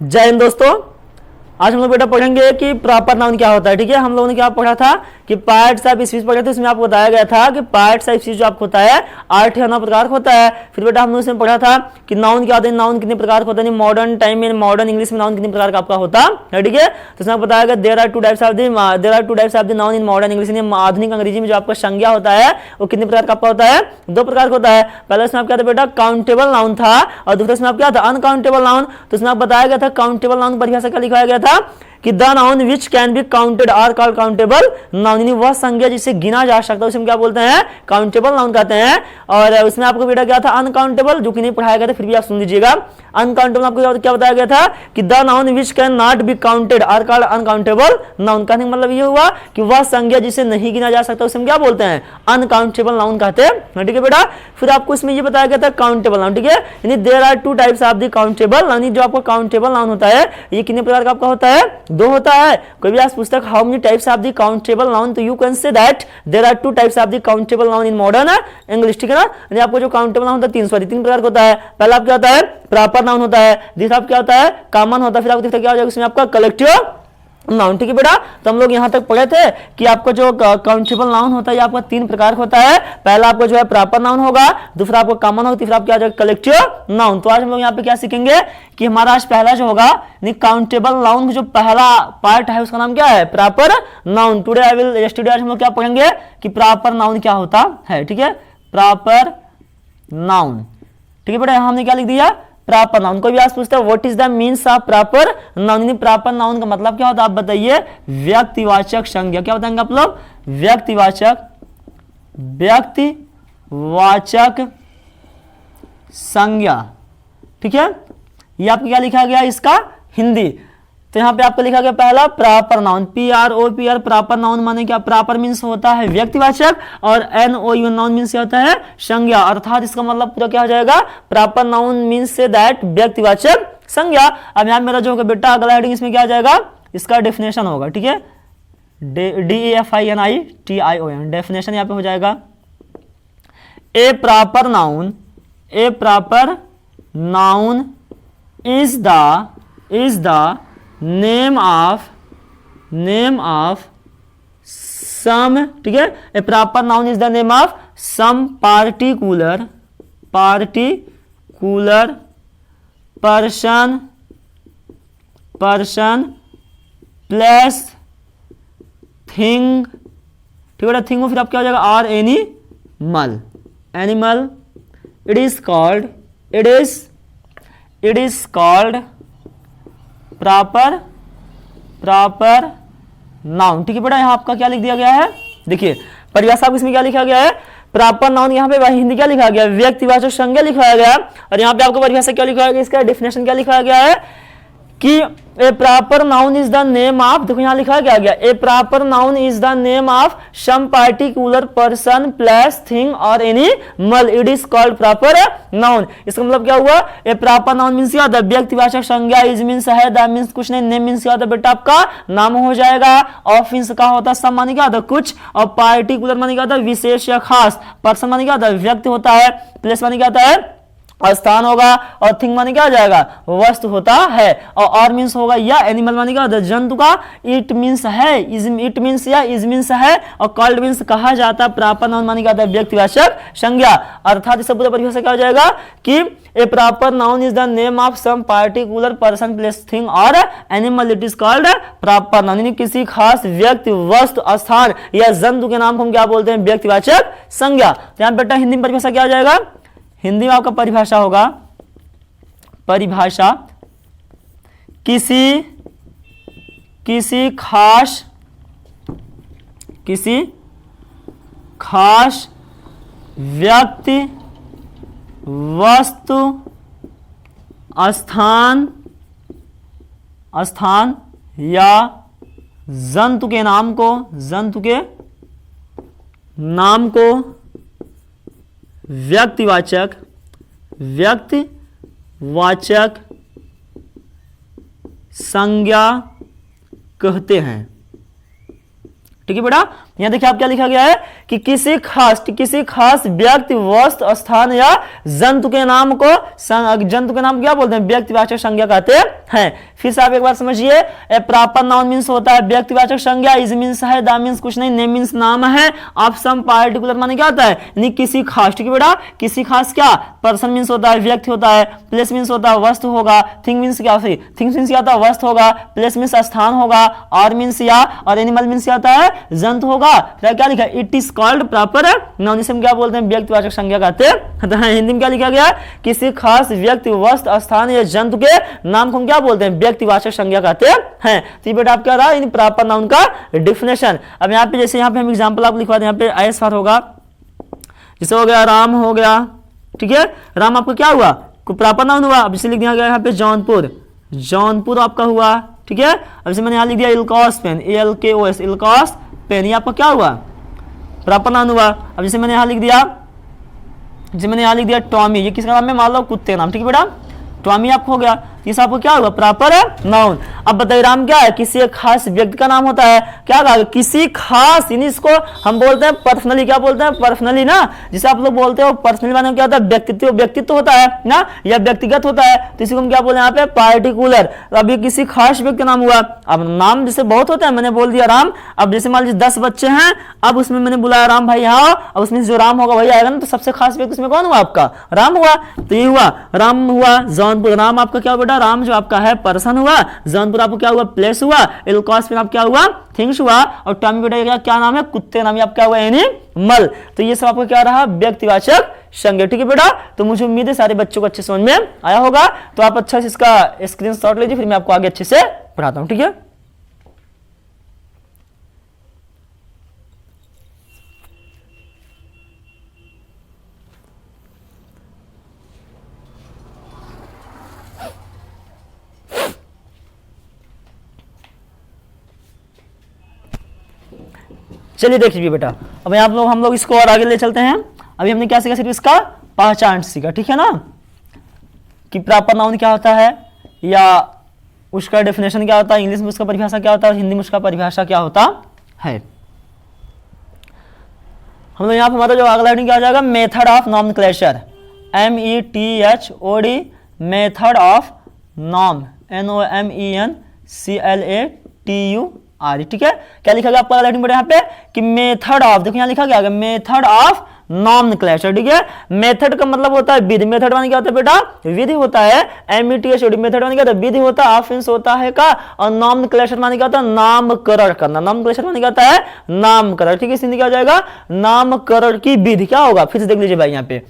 जय हिंद दोस्तों। आज हम लोग बेटा पढ़ेंगे कि प्रॉपर नाउन क्या होता है। ठीक है, हम लोगों ने क्या पढ़ा था कि पार्ट्स ऑफ स्पीच पढ़े थे। उसमें आपको बताया गया था कि पार्ट्स ऑफ स्पीच जो आपको होता है 8 या 9 प्रकार का होता है। फिर बेटा हम लोग इसमें पढ़ा था कि नाउन क्या होता है, नाउन कितने प्रकार का होता है, मॉडर्न टाइम में मॉडर्न इंग्लिश में नाउन कितने प्रकार का आपका होता है। ठीक है, तो इसमें बताया गया there are two types of the noun in modern English. आधुनिक अंग्रेजी में जो आपका संज्ञा होता है वो कितने प्रकार का आपका होता है, 2 प्रकार का होता है। पहले इसमें क्या था बेटा, काउंटेबल नाउन था, और दूसरे इसमें क्या था, अनकाउंटेबल नाउन। तो इसमें आप बताया गया था काउंटेबल नाउन परिभाषा क्या लिखाया गया था कि the noun which can be counted are called countable noun, यानी वह संज्ञा जिसे गिना जा सकता है उसे हम क्या बोलते हैं, काउंटेबल नाउन कहते हैं। और उसमें आपको बेटा क्या था, अनकाउंटेबल, जो कि नहीं पढ़ाया गया था फिर भी आप सुन लीजिएगा। अनकाउंटेबल आपको क्या बताया गया था कि the noun which can not be counted are called uncountable noun. कहने का मतलब ये हुआ कि वह संज्ञा जिसे नहीं गिना जा सकता उसे हम क्या बोलते हैं, अनकाउंटेबल नाउन कहते हैं। ठीक है बेटा, फिर आपको इसमें ये बताया गया था काउंटेबल नाउन। ठीक है, यानी there are 2 types of the countable noun. जो आपका काउंटेबल नाउन होता है ये कितने प्रकार का आपका होता है, 2 होता है। कोई भी आज पुस्तक how many types of the countable noun, तो you can say that there are 2 types of the countable noun in modern English. ठीक है ना, यानी आपको जो काउंटेबल नाउन होता है 3 प्रकार का होता है। पहला क्या होता है, प्रॉपर नाउन होता है, दूसरा क्या होता है, कॉमन होता है, फिर आपको तीसरा क्या हो जाएगा, उसमें आपका कलेक्टिव नाउन। ठीक है बेटा, तो हम लोग यहां तक पढ़े थे कि आपका जो काउंटेबल नाउन होता है ये आपका 3 प्रकार का होता है। पहला आपको जो है प्रॉपर नाउन होगा, दूसरा आपको कॉमन होगा, तीसरा क्या हो जाएगा, कलेक्टिव नाउन। तो आज हम लोग यहाँ पे क्या सीखेंगे कि हमारा आज पहला जो होगा काउंटेबल नाउन जो पहला पार्ट है उसका नाम क्या है, प्रॉपर नाउन। यस्टरडे आज हम लोग क्या पढ़ेंगे कि प्रॉपर नाउन क्या होता है। ठीक है, प्रॉपर नाउन। ठीक है बेटा, यहां हमने क्या लिख दिया, प्रॉपर नाउन। कोई भी आज पूछता है what is the means of proper noun, proper noun का मतलब क्या होता है आप बताइए, व्यक्तिवाचक संज्ञा। क्या बताएंगे आप लोग, व्यक्तिवाचक संज्ञा। ठीक है, ये आपको क्या लिखा गया इसका हिंदी। तो यहाँ पे आपको लिखा गया पहला proper noun, PROPR proper noun माने क्या, प्रॉपर मीन्स होता है व्यक्तिवाचक, और NOUN नाउन मीन्स क्या होता है, संज्ञा। अर्थात इसका मतलब पूरा क्या हो जाएगा, proper noun means say that व्यक्तिवाचक संज्ञा। अब यहाँ मेरा जो होगा बेटा अगला हेडिंग इसमें क्या आ जाएगा, इसका डेफिनेशन होगा। ठीक है, DEFINITION डेफिनेशन यहाँ पे हो जाएगा, a proper noun is the name of some. ठीक है, a proper noun is the name of some particular person place thing. ठीक है, थिंग फिर आप क्या हो जाएगा, or animal. It is called proper noun. ठीक है बेटा, यहां आपका क्या लिख दिया गया है, देखिए परिभाषा इसमें क्या लिखा गया है, प्रॉपर नाउन। यहाँ पे हिंदी क्या लिखा गया, व्यक्तिवाचक संज्ञा लिखा गया। और यहाँ पे आपको परिभाषा क्या लिखा गया, इसका डेफिनेशन क्या लिखा गया है कि a proper noun is the name of, देखो यहाँ लिखा गया a proper noun is the name of some particular person place thing और animal. It is called proper noun. इसका मतलब क्या हुआ, ए प्रॉपर नाउन मीन्स क्या होता है, व्यक्तिवाचक संज्ञा। इज मीन्स है, द मीन्स कुछ नहीं, नेम मीन्स क्या होता है बेटा आपका नाम हो जाएगा। ऑफ मीन्स क्या होता है, सम माने क्या होता है कुछ, और पार्टिकुलर माने क्या होता है विशेष या खास। पर्सन माने क्या होता है व्यक्ति होता है, प्लेस माने क्या होता है स्थान होगा, और थिंग माने क्या हो जाएगा वस्तु होता है, और मीन्स होगा या एनिमल माने क्या होता है जंतु का। इट मीन्स है, इट मीन्स या इज मीन्स है, और कॉल्ड मीन्स कहा जाता है। प्रॉपर नाउन माने क्या होता है व्यक्तिवाचक संज्ञा। अर्थात इसका पूरा परिभाषा क्या हो जाएगा कि a proper noun is the name of some particular person place thing और animal. It is called proper noun, यानी किसी खास व्यक्ति वस्तु स्थान या जंतु के नाम को हम क्या बोलते हैं, व्यक्तिवाचक संज्ञा। तो यहाँ बेटा हिंदी में परिभाषा क्या हो जाएगा, हिंदी में आपका परिभाषा होगा, परिभाषा किसी खास व्यक्ति वस्तु स्थान या जंतु के नाम को व्यक्तिवाचक संज्ञा कहते हैं। ठीक है बेटा, यहाँ देखिए आप क्या लिखा गया है कि किसी खास व्यक्ति, वस्तु, स्थान या जंतु के नाम को क्या बोलते हैं, व्यक्तिवाचक संज्ञा कहते हैं। फिर से आप एक बार समझिए, प्रॉपर नाउन मींस होता है व्यक्तिवाचक संज्ञा, इज मींस है, द मींस कुछ नहीं, नेम मींस नाम है, ऑफ सम पार्टिकुलर माने क्या होता है, यानी किसी खास, ठीक है बेटा, किसी खास क्या, पर्सन मींस होता है व्यक्ति होता है, प्लेस मींस होता है वस्तु होगा, थिंग मींस क्या, थिंग्स मींस क्या होता है वस्तु होगा, प्लेस मींस स्थान होगा, और मींस या, और एनिमल मींस क्या होता है जंतु होगा। फिर क्या लिखा है, it is called proper noun, इसे हम क्या बोलते हैं व्यक्तिवाचक संज्ञा कहते हैं। हिंदी में क्या लिखा गया, किसी खास व्यक्ति, वस्तु, स्थान या जंतु के नाम को हम क्या बोलते हैं व्यक्तिवाचक संज्ञा कहते हैं। तो ये बेटा आप क्या रहा इन प्रॉपर नाउन का डिफिनेशन। अब यहाँ पे जैसे यहाँ पे हम एग्जांपल आपको लिखवा दें, यहाँ पे एस फॉर होगा, जैसे हो गया राम हो गया, ठीक है, राम आपका क्या हुआ, प्रॉपर नाउन हुआ। अब जैसे लिख दिया गया यहाँ पे जौनपुर, जौनपुर आपका हुआ, ठीक है। अब जैसे मैंने यहाँ लिख दिया इल्कोस पेन, ALKOS, इल्कोस पेन, ये आपका क्या हुआ, प्रॉपर नाउन हुआ। अब जैसे मैंने यहाँ लिख दिया टॉमी, ये किसका नाम है, मान लो कुत्ते नाम, ठीक है बेटा, टॉमी आपको हो गया, इस आपको क्या होगा प्रॉपर नाउन। अब बताइए राम क्या है, किसी एक खास व्यक्ति का नाम होता है, क्या कहा किसी खास, यानी इसको हम बोलते हैं पर्सनली, क्या बोलते हैं पर्सनली ना, जिसे आप लोग बोलते हो पर्सनली माने क्या होता है व्यक्तित्व होता है ना, या व्यक्तिगत होता है, तो इसी को हम क्या बोले यहाँ पे पार्टिकुलर। अब ये किसी खास व्यक्ति का नाम हुआ। अब नाम जैसे बहुत होता है, मैंने बोल दिया राम, अब जैसे मान लीजिए 10 बच्चे हैं, अब उसमें मैंने बुलाया राम भाई, हाँ, अब उसमें जो राम होगा वही आएगा ना, तो सबसे खास व्यक्ति उसमें कौन हुआ आपका, राम हुआ। तो ये हुआ राम हुआ, जौनपुर, राम आपका क्या बेटा, राम जो आपका है पर्सन हुआ, जौनपुर आपको क्या हुआ प्लेस हुआ, इल्कोस में आप क्या हुआ थिंग्स हुआ, और टॉमी बेटा क्या नाम है, कुत्ते नाम, आप क्या हुआ एनिमल। तो ये सब आपको क्या रहा व्यक्तिवाचक संज्ञा, ठीक है बेटा। तो मुझे उम्मीद है सारे बच्चों को अच्छे समझ में आया होगा। तो आप अच्छा से इसका स्क्रीनशॉट लीजिए, फिर मैं आपको आगे अच्छे से पढ़ाता हूं, ठीक है। चलिए देख लीजिए बेटा, अब आप लोग हम लोग इसको और आगे ले चलते हैं। अभी हमने क्या सीखा, सिर्फ इसका पहचान सीखा, ठीक है ना, कि प्रॉपर नाउन क्या होता है, या उसका डेफिनेशन क्या होता है, इंग्लिश में उसका परिभाषा क्या होता है, और हिंदी में उसका परिभाषा क्या होता है। हम लोग यहाँ पर हमारा जो अगला हेडिंग क्या आ जाएगा, method of nomenclature, METHOD, method of nom, NOMENCLATUR, ठीक है। क्या लिखा गया आपका अगला हेडिंग यहाँ पे, कि मेथड ऑफ, देखो यहाँ लिखा गया मेथड ऑफ नॉमेनक्लेचर, ठीक है। मेथड का मतलब होता है विधि, मेथड माने क्या होता है बेटा, विधि होता है, METHOD, मेथड माने क्या होता है विधि होता है, ऑफेंस होता है का, और नॉमेनक्लेचर माने क्या होता है नामकरण करना, नॉमेनक्लेचर माने क्या होता है नामकरण, ठीक है। हिंदी क्या हो जाएगा, नामकरण की विधि क्या होगा, फिर से देख लीजिए भाई यहाँ पे,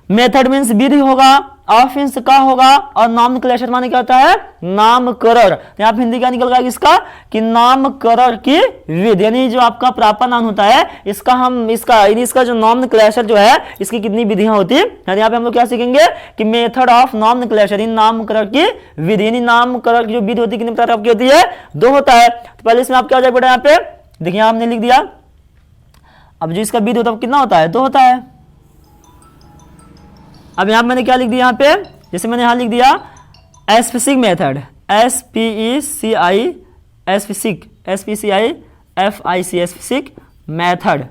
मेथड मींस विधि होगा, ऑफेंस का होगा, और नॉमेनक्लेचर माने क्या होता है नामकरण। यहाँ पे हिंदी क्या निकल गया इसका, कि नामकरण की विधि, यानी जो आपका प्रॉपर नाउन होता है इसका जो नॉमेनक्लेचर जो है, इसकी कितनी विधियां होती है। यहाँ पे हम लोग क्या सीखेंगे, कि मेथड ऑफ नॉमेनक्लेचर, इन नामकरण की विधि, यानी नामकरण की जो विधि होती है कितनी प्रकार की होती है, 2 होता है। तो पहले इसमें आप क्या हो जाए बेटा, यहाँ पे देखिए आपने लिख दिया, अब जो इसका विधि होता है कितना होता है 2 होता है। अब यहाँ मैंने क्या लिख दिया, यहाँ पे जैसे मैंने यहाँ लिख दिया specific method, specific method,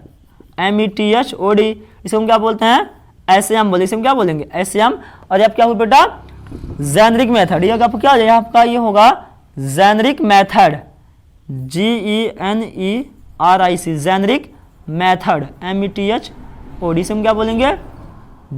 METHOD, इसको हम क्या बोलते हैं SAM बोले, इसे हम क्या बोलेंगे SAM। और अब क्या हुआ बेटा जेनरिक मेथड, ये आपको क्या हो जाएगा, आपका ये होगा generic method, GENERIC, generic method, METHOD, इसे हम क्या बोलेंगे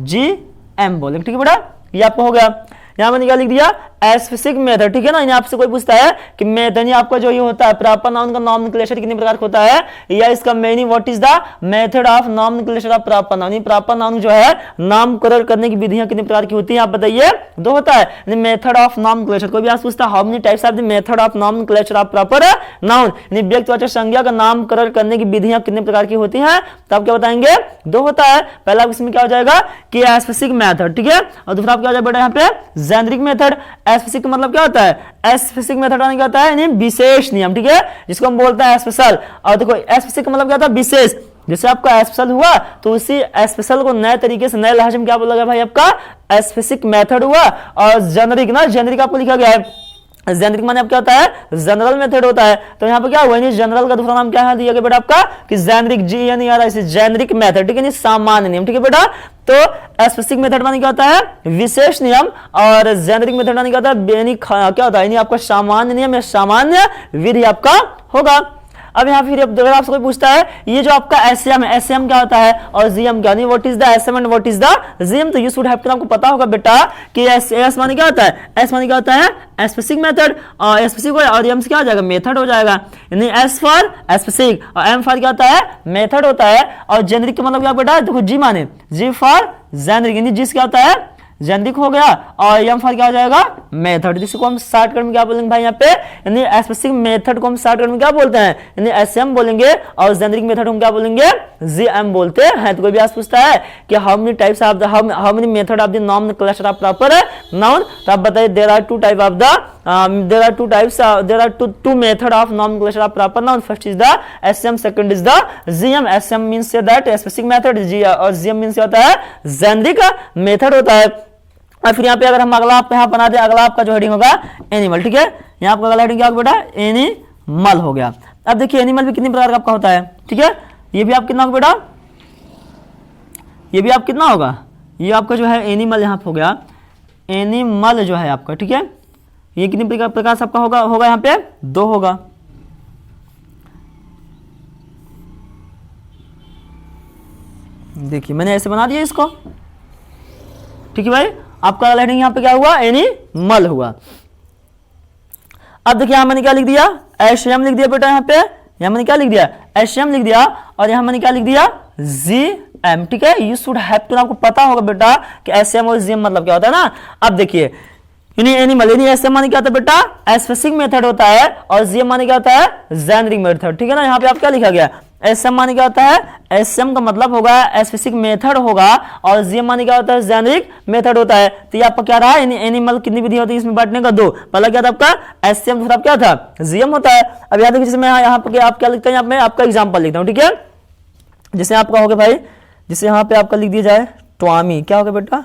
GM बोलेंगे, ठीक है बेटा। ये आपको हो गया। यहाँ मैंने क्या लिख दिया स्पेसिफिक मेथड, ठीक है ना। आपसे कोई पूछता है कि मेथड आपका जो ये होता है प्रॉपर नाउन का नॉमेनक्लेचर कितने प्रकार का होता है, या इसका meaning what is the method of nomenclature of proper noun, proper noun जो है नामकरण करने की विधियां कितने प्रकार की होती हैं, आप बताइए 2 होता है। मेथड ऑफ नॉमेनक्लेचर, कोई भी आप पूछता है how many types of the method of nomenclature of proper noun, यानी व्यक्तिवाचक संज्ञा का नामकरण करने की विधियां कितने प्रकार की होती हैं, तो आप क्या बताएंगे 2 होता है। पहला इसमें क्या हो जाएगा कि स्पेसिफिक मेथड, ठीक है, और दूसरा आप क्या हो जाएगा बेटा यहाँ पे जेनरिक मेथड। स्पेसिफिक मतलब क्या होता है, स्पेसिफिक मेथड क्या होता है, विशेष नियम, ठीक है, जिसको हम बोलते हैं स्पेशल। और देखो स्पेसिफिक मतलब क्या होता है विशेष, जैसे आपका स्पेशल हुआ तो उसी स्पेशल को नए तरीके से नए लहजे में क्या बोला गया भाई, आपका स्पेसिफिक मेथड हुआ। और जेनरिक ना, जेनरिक आपको लिखा गया है जेनरिक माने अब क्या होता है, जनरल मेथड होता है। तो यहाँ पे क्या हुआ, जनरल का दूसरा नाम क्या है दिया गया बेटा आपका कि जेनरिक, जेनरिक मेथड, ठीक है नहीं, सामान्य नियम, ठीक है बेटा। तो स्पेसिफिक मेथड माने क्या होता है, विशेष नियम, और जेनरिक मेथड माने क्या होता है, क्या होता है, आपका सामान्य नियम या सामान्य विधि आपका होगा। अब यहाँ फिर अगर आपसे कोई पूछता है ये जो आपका एसएम है, एसएम क्या होता है और जीएम क्या नहीं, what is the SM and what is the GM, तो यू शुड हैव टू, आपको पता होगा बेटा कि एस माने क्या होता है, एस माने क्या होता है स्पेसिफिक मेथड, और स्पेसिफिक और एम से क्या हो जाएगा, मेथड हो जाएगा, यानी एस फॉर स्पेसिफिक और एम फॉर क्या होता है, मेथड होता है। और जेनरिक का मतलब क्या बेटा, देखो जी माने, जी फॉर जेनरिक, यानी जिस क्या होता है जेनरिक हो गया, और एम फॉर क्या हो जाएगा, मेथड, जिसको हम शॉर्टकट में क्या बोलेंगे भाई यहाँ पे, यानी स्पेसिफिक मेथड को हम शॉर्टकट में क्या बोलते हैं, यानी एसएम बोलेंगे, और जेनरिक मेथड हम क्या बोलेंगे, जीएम बोलते हैं। तो कोई भी आज पूछता है कि how many types of the, how many method of the noun cluster of proper noun, तो आप बताइए there are two type of the, there are two types, there are two method of nomenclature of proper noun. First is the SM, second is the GM. SM means that specific method, और GM means क्या होता है, generic method होता है। और फिर यहाँ पे अगर हम अगला आप यहाँ बना दे, अगला आपका जो हेडिंग होगा एनिमल, ठीक है, यहाँ आपका अगला हेडिंग क्या होगा बेटा, एनिमल हो गया। अब देखिए एनिमल भी कितने प्रकार का आपका होता है, ठीक है, ये भी आप कितना होगा बेटा, ये भी आप कितना होगा, ये आपका जो है एनिमल यहाँ हो गया, एनिमल जो है आपका, ठीक है, ये कितने प्रकार से आपका होगा यहाँ पे, 2 होगा। देखिए मैंने ऐसे बना दिया इसको, ठीक है भाई, आपका हेडिंग यहाँ पे क्या हुआ, एनिमल हुआ। अब देखिए यहां मैंने क्या लिख दिया, एशियम लिख दिया बेटा, यहाँ पे यहां मैंने क्या लिख दिया, एशियम लिख दिया, और यहां मैंने क्या लिख दिया, जीएम, ठीक है। यू शुड हैव टू, आपको पता होगा बेटा कि एशियम और जीएम मतलब क्या होता है ना। अब देखिए एनिमल, यानी एसएम माने क्या होता है बेटा, स्पेसिफिक मेथड होता है, और जीएम माने क्या होता है, जेनरिक मेथड, ठीक है ना। यहाँ पे आप क्या लिखा गया, एसएम माने क्या होता है, एसएम का मतलब होगा स्पेसिफिक मेथड होगा, और जीएम माने क्या होता है, जेनरिक मेथड होता है। तो ये आपका क्या रहा, एनिमल कितनी विधि होती है इसमें बांटने का, 2, पहला क्या था आपका एसएम, दूसरा क्या था जीएम होता है। अब याद रखिए, मैं यहाँ पे आप क्या लिखते हैं, यहाँ पे आपका एग्जाम्पल लिखता हूँ, ठीक है, जिसे आपका हो गया भाई, जिसे यहाँ पे आपका लिख दिया जाए टॉमी, क्या हो गया बेटा,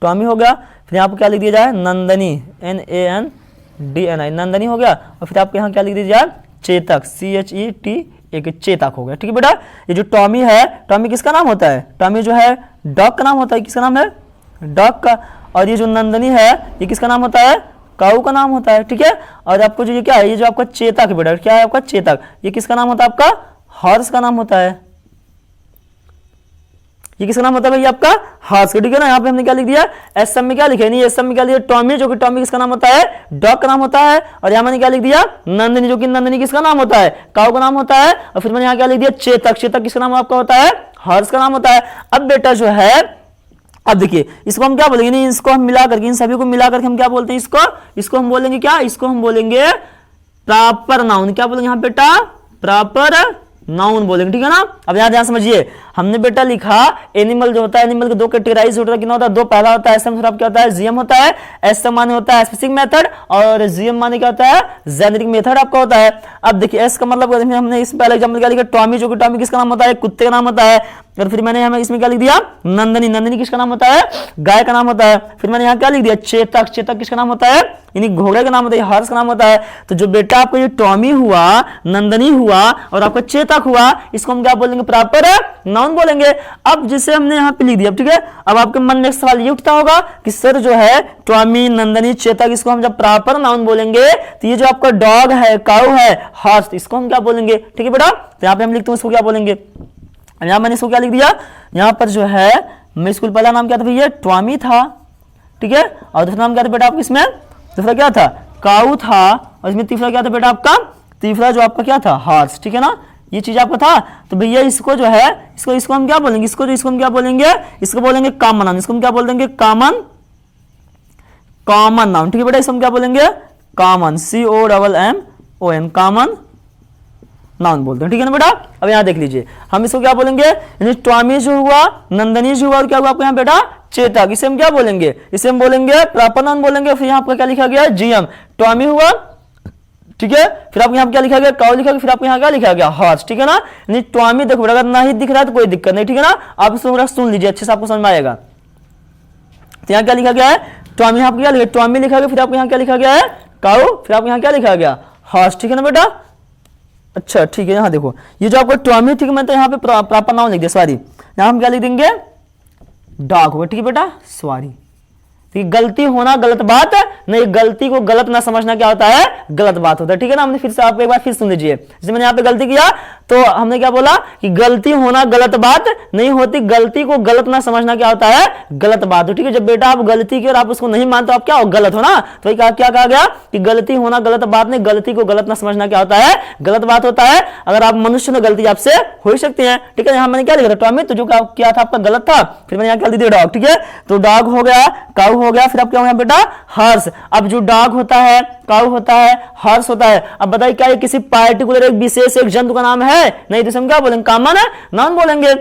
टॉमी हो गया। फिर यहाँ पर क्या लिख दिया जाए, नंदनी, NANDNI, नंदनी हो गया। और फिर आपको यहाँ क्या लिख दिया जाए, चेतक, CHET, एक चेतक हो गया, ठीक है बेटा। ये जो टॉमी है, टॉमी किसका नाम होता है, टॉमी जो है डॉग का नाम होता है, किसका नाम है, डॉग का। और ये जो नंदनी है ये किसका नाम होता है, काऊ का नाम होता है, ठीक है। और आपको जो ये क्या है, ये जो आपका चेतक है बेटा, क्या है आपका चेतक, ये किसका नाम होता है, आपका हॉर्स का नाम होता है। ये किसका नाम होता है भाई, आपका हॉर्स, ठीक है ना। यहाँ पे हमने क्या लिख दिया, एसएम में क्या लिखे, नहीं एसएम में क्या लिखा, टॉमी, जो कि टॉमी किसका नाम होता है, डॉग का नाम होता है। और यहाँ मैंने क्या लिख दिया, नंदिनी, जो कि नंदिनी किसका नाम होता है, काऊ का नाम होता है। और फिर मैंने यहाँ क्या लिख दिया, चेतक, चेतक किसका नाम आपका होता है, हॉर्स का नाम होता है। अब बेटा जो है, अब देखिए इसको हम क्या बोलेंगे, नहीं इसको हम मिला करके, इन सभी को मिला करके हम क्या बोलते हैं, इसको हम बोलेंगे क्या, इसको हम बोलेंगे प्रॉपर नाउन। क्या बोलेंगे यहाँ बेटा, प्रॉपर नाउन बोलेंगे, ठीक है ना। अब यहाँ ध्यान समझिए, हमने बेटा लिखा एनिमल जो होता है, एनिमल के 2 कैटेगराइज होता है, कितना होता है, 2, पहला होता है एसएम, दूसरा क्या होता है, जीएम होता है। एसएम माने होता है स्पेसिफिक मेथड, और जीएम माने क्या होता है, जेनेरिक मेथड आपका होता है। अब देखिए एस का मतलब हमने इस पहले एग्जांपल क्या लिखा, टॉमी, जो कि टॉमी किसका नाम होता है, कुत्ते का नाम होता है। और फिर मैंने हमें इसमें क्या लिख दिया, नंदनी, नंदनी किसका नाम होता है, गाय का नाम होता है। फिर मैंने यहाँ क्या लिख दिया, चेतक, चेतक किसका नाम होता है, यानी घोड़े का नाम होता है, हॉर्स का नाम होता है। तो जो बेटा आपको ये टॉमी हुआ, नंदनी हुआ और आपका चेतक हुआ, इसको हम क्या बोलेंगे, प्रॉपर नाउन बोलेंगे। अब जिसे हमने यहाँ पे लिख दिया, ठीक है। अब आपके मन में एक सवाल ये उठता होगा कि सर जो है टॉमी, नंदनी, चेतक, इसको हम जब प्रॉपर नाउन बोलेंगे तो ये जो आपका डॉग है, काऊ है, हॉर्स, इसको हम क्या बोलेंगे, ठीक है बेटा। तो यहाँ पे हम लिखते हैं इसको क्या बोलेंगे, यहाँ मैंने इसको क्या लिख दिया, यहाँ पर जो है मैं स्कूल पहला नाम क्या था भैया, टॉमी था, ठीक है। और दूसरा नाम क्या था बेटा आपका, इसमें दूसरा क्या था, काऊ था। और इसमें तीसरा क्या था बेटा आपका, तीसरा जो आपका क्या था, हॉर्स, ठीक है ना। ये चीज आपका था। तो भैया इसको जो है, इसको हम क्या बोलेंगे, इसको हम क्या बोलेंगे, इसको बोलेंगे कॉमन नाउन। इसको हम क्या बोल देंगे, कॉमन नाउन, ठीक है बेटा। इसको हम क्या बोलेंगे, कॉमन, COMMON, कॉमन नाउन बोलते हैं, ठीक है ना बेटा। अब यहाँ देख लीजिए, हम इसको क्या बोलेंगे, यानी टॉमी जो हुआ, नंदनी जो हुआ, और क्या हुआ आपको यहाँ बेटा, चेतक, इसे हम क्या बोलेंगे, इसे हम बोलेंगे प्रॉपर नाउन बोलेंगे। फिर यहाँ आपका क्या लिखा गया, जीएम, टॉमी हुआ, ठीक है। फिर आपको यहाँ क्या लिखा गया, काऊ लिखा गया। फिर आपको यहाँ क्या लिखा गया, हॉर्स, ठीक है ना। यानी टॉमी देखो अगर ना ही दिख रहा है तो कोई दिक्कत नहीं, ठीक है ना। आप इसको थोड़ा सुन लीजिए अच्छे से, आपको समझ में आएगा। तो यहाँ क्या लिखा गया है, टॉमी, यहाँ क्या लिखा, टॉमी लिखा गया। फिर आपको यहाँ क्या लिखा गया है, काऊ, फिर आपको यहाँ क्या लिखा गया, हॉर्स, ठीक है ना बेटा। अच्छा ठीक है, यहाँ देखो ये जो आपको टॉमी, ठीक है, मैं तो यहाँ पे प्रॉपर नाउन लिख दिया, सॉरी, यहाँ हम क्या लिख देंगे, डॉग होगा, ठीक है बेटा, सॉरी। गलती होना गलत बात नहीं, गलती को गलत ना समझना क्या होता है, गलत बात होता है, ठीक है ना। हमने फिर से आप एक बार फिर सुन लीजिए, जैसे मैंने यहाँ पे गलती किया तो हमने क्या बोला कि गलती होना गलत बात नहीं होती, गलती को गलत ना समझना क्या होता है, गलत बात हो, ठीक है। जब बेटा आप गलती की और आप उसको नहीं मानते, आप क्या हो, गलत हो ना। तो क्या कहा गया कि गलती होना गलत बात नहीं, गलती को गलत ना समझना क्या होता है, गलत बात होता है। अगर आप मनुष्य में गलती आपसे हो ही सकती है, ठीक है। यहाँ मैंने क्या लिखा था, टॉमी, तो जो क्या था आपका गलत था, फिर मैंने यहाँ क्या लिख दिया, डॉग, ठीक है। तो डॉग हो गया, काऊ हो गया, फिर आप क्या हो गया बेटा, हॉर्स। अब जो डॉग होता है, काऊ होता है, हॉर्स होता है, अब बताइए क्या ये किसी पार्टिकुलर एक विशेष एक जंतु का नाम है, नहीं, तो हम क्या बोलेंगे, कॉमन नाउन बोलेंगे।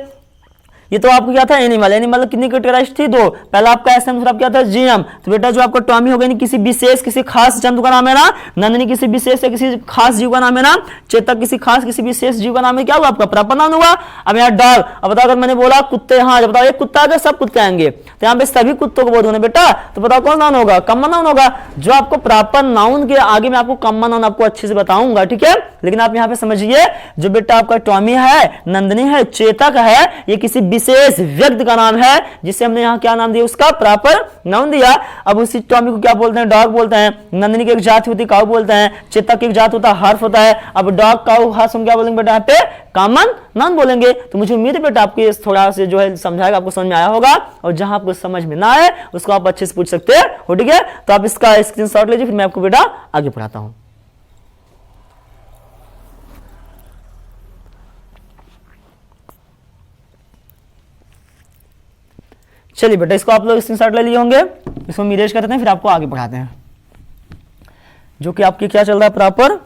ये तो आपको क्या था, एनिमल, एनिमल कितनी कैटेगराइज थी, दो, पहला आपका एसएम, फिर क्या था, जीएम। तो बेटा जो आपका टॉमी हो गया किसी विशेष किसी खास जंतु का नाम है ना, नंदिनी किसी विशेष या किसी खास जीव का नाम है ना, चेतक किसी खास किसी विशेष जीव का नाम है, क्या हुआ आपका प्रॉपर नाउन हुआ। अब यहाँ डॉग, अब बताओ अगर मैंने बोला कुत्ते, हाँ जब बताओ एक कुत्ता आ गया सब कुत्ते आएंगे, तो यहाँ पे सभी कुत्तों को बोल दो बेटा, तो बताओ कौन नाउन होगा, कॉमन नाउन होगा। जो आपको प्रॉपर नाउन के आगे मैं आपको कॉमन नाउन आपको अच्छे से बताऊंगा, ठीक है। लेकिन आप यहाँ पे समझिए, जो बेटा आपका टॉमी है, नंदिनी है, चेतक है, ये किसी विशेष व्यक्ति का नाम है, जिसे हमने यहाँ क्या नाम दिया, उसका प्रॉपर नाउन दिया। अब उसी टॉमी को क्या बोलते हैं, डॉग बोलते हैं। नंदिनी की एक जाति होती है काऊ बोलते हैं, चेतक की एक जात होता है हॉर्स होता है। अब डॉग, काऊ, हॉर्स हम क्या बोलेंगे बेटा, यहाँ पे कॉमन नाउन बोलेंगे। तो मुझे उम्मीद है बेटा आपको थोड़ा से जो है समझाएगा, आपको समझ में आया होगा, और जहां आपको समझ में ना आए उसको आप अच्छे से पूछ सकते हो, ठीक है। तो आप इसका स्क्रीनशॉट लीजिए, फिर मैं आपको बेटा आगे पढ़ाता हूं। चलिए बेटा इसको आप लोग स्क्रीनशॉट ले लिए होंगे, इसको हम इरेज करते हैं, फिर आपको आगे पढ़ाते हैं। जो कि आपकी क्या चल रहा है, प्रॉपर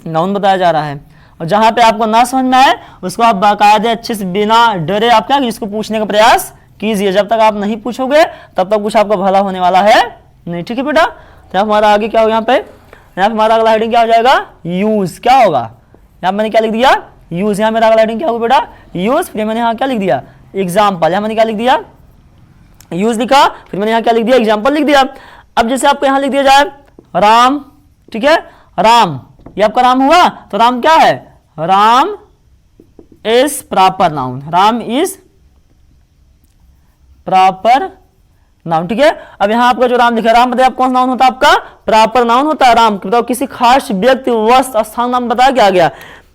नाउन बताया जा रहा है। और जहां पे आपको ना समझ में आए उसको आप बाकायदे अच्छे से बिना डरे आप क्या इसको पूछने का प्रयास कीजिए। जब तक आप नहीं पूछोगे तब तक कुछ आपका भला होने वाला है नहीं, ठीक है बेटा। तो हमारा आगे क्या होगा, यहाँ पे हमारा अगला हेडिंग क्या हो जाएगा, यूज, क्या होगा, यहाँ मैंने क्या लिख दिया, यूज। यहाँ मेरा अगला हेडिंग क्या होगा बेटा, यूज। फिर मैंने यहाँ क्या लिख दिया, एग्जाम्पल। यहाँ मैंने क्या लिख दिया, यूज लिखा, फिर मैंने यहाँ क्या लिख दिया, एग्जाम्पल लिख दिया। अब जैसे आपको यहाँ लिख दिया जाए राम, ठीक है, राम, ये आपका राम हुआ, तो राम क्या है, Ram is proper noun, Ram is proper noun, ठीक है। अब यहाँ आपका जो राम लिखा, राम बताइए आप कौन सा नाउन होता है, आपका प्रॉपर नाउन होता है। राम बताओ किसी खास व्यक्ति, वस्तु, स्थान, नाम बताया क्या गया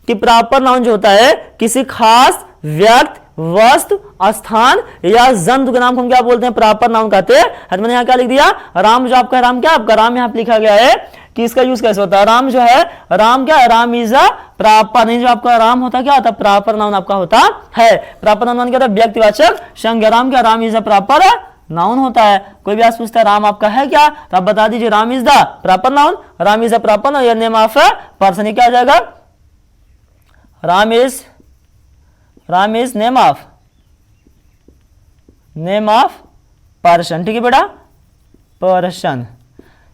कि प्रॉपर नाउन जो होता है किसी खास व्यक्ति, वस्तु, स्थान या जंतु के नाम को हम क्या बोलते हैं, प्रॉपर नाउन कहते हैं। मैंने यहाँ क्या लिख दिया, राम, जो आपका राम क्या आपका राम यहाँ पे लिखा गया है कि इसका यूज कैसे होता है, राम जो है, राम क्या है, राम इज अ प्रॉपर, नहीं जो आपका राम होता है क्या होता है, प्रॉपर नाउन आपका होता है। प्रॉपर नाउन क्या होता है, व्यक्तिवाचक संज्ञा। राम क्या, Ram is a proper noun होता है। कोई भी आज पूछता है राम आपका है क्या, तो आप बता दीजिए Ram is the proper noun, Ram is a proper noun या नेम ऑफ अ पर्सन, क्या आ जाएगा, Ram is name of person, ठीक है बेटा, पर्सन।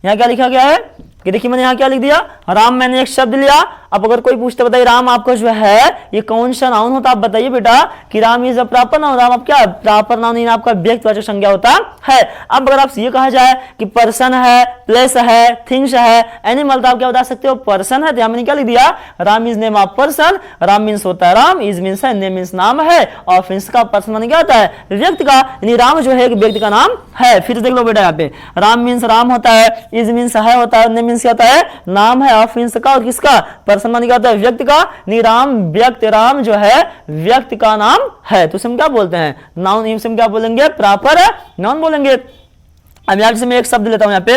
यहां क्या लिखा गया है कि देखिए मैंने यहाँ क्या लिख दिया, राम, मैंने एक शब्द लिया। अब अगर कोई पूछते बताइए राम आपका जो है ये कौन सा नाउन होता है, आप बताइए बेटा कि Ram is a proper noun, Ram आप क्या प्रॉपर नाउन आपका व्यक्तिवाचक संज्ञा होता है। अब अगर आपसे ये कहा जाए कि पर्सन है, प्लेस है, थिंग्स है, एनिमल, तो आप क्या बता सकते हो, पर्सन है। तो मैंने क्या लिख दिया, Ram is name of person, Ram means होता है राम, इज मीन्स है, नेम मीन्स नाम है, और फिंस का पर्सन माने क्या होता है, व्यक्ति का, यानी राम जो है एक व्यक्ति का नाम है। फिर देख लो बेटा यहाँ पे राम मीन्स राम होता है, इज मीन्स है होता है, नेम मीन्स क्या होता है, नाम है, और फिंस का और किसका, पर्सन माने क्या होता है, व्यक्ति का। राम व्यक्ति, राम जो है व्यक्ति का नाम है, तो हम क्या बोलते हैं, नाउन। हम क्या बोलेंगे, प्रॉपर नाउन बोलेंगे। अब यहाँ से मैं एक शब्द लेता हूं यहाँ पे,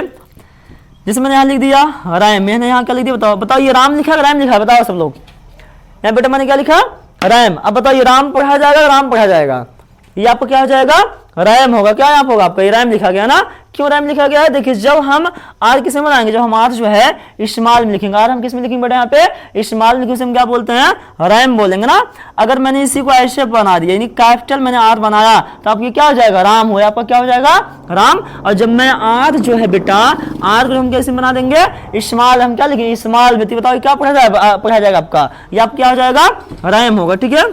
जिसे मैंने यहाँ लिख दिया राम, मैंने यहाँ क्या लिख दिया, बताओ ये राम लिखा, राम लिखा, बताओ सब लोग। यहाँ बेटा मैंने क्या लिखा, राम। अब बताओ ये राम पढ़ा जाएगा, राम पढ़ा जाएगा, ये आपको क्या हो जाएगा, रैम होगा। क्या यहाँ होगा आपका, रैम लिखा गया ना। क्यों रैम लिखा गया है, देखिए जब हम आर किस में बनाएंगे, जब हम आर जो है इस्तेमाल में लिखेंगे, आर हम किस में लिखेंगे बेटा, यहाँ पे इस्तेमाल में लिखे, हम क्या बोलते हैं, रैम बोलेंगे ना। अगर मैंने इसी को ऐसे बना दिया, यानी कैपिटल मैंने आर बनाया, तो आपकी क्या हो जाएगा, राम हो, आपका क्या हो जाएगा, राम। और जब मैं आर जो है बेटा, आर को हम कैसे बना देंगे, इस्तेमाल, हम क्या लिखेंगे, इस्तेमाल में, बताओ क्या पढ़ा जाएगा आपका, ये आप क्या हो जाएगा, रैम होगा, ठीक है।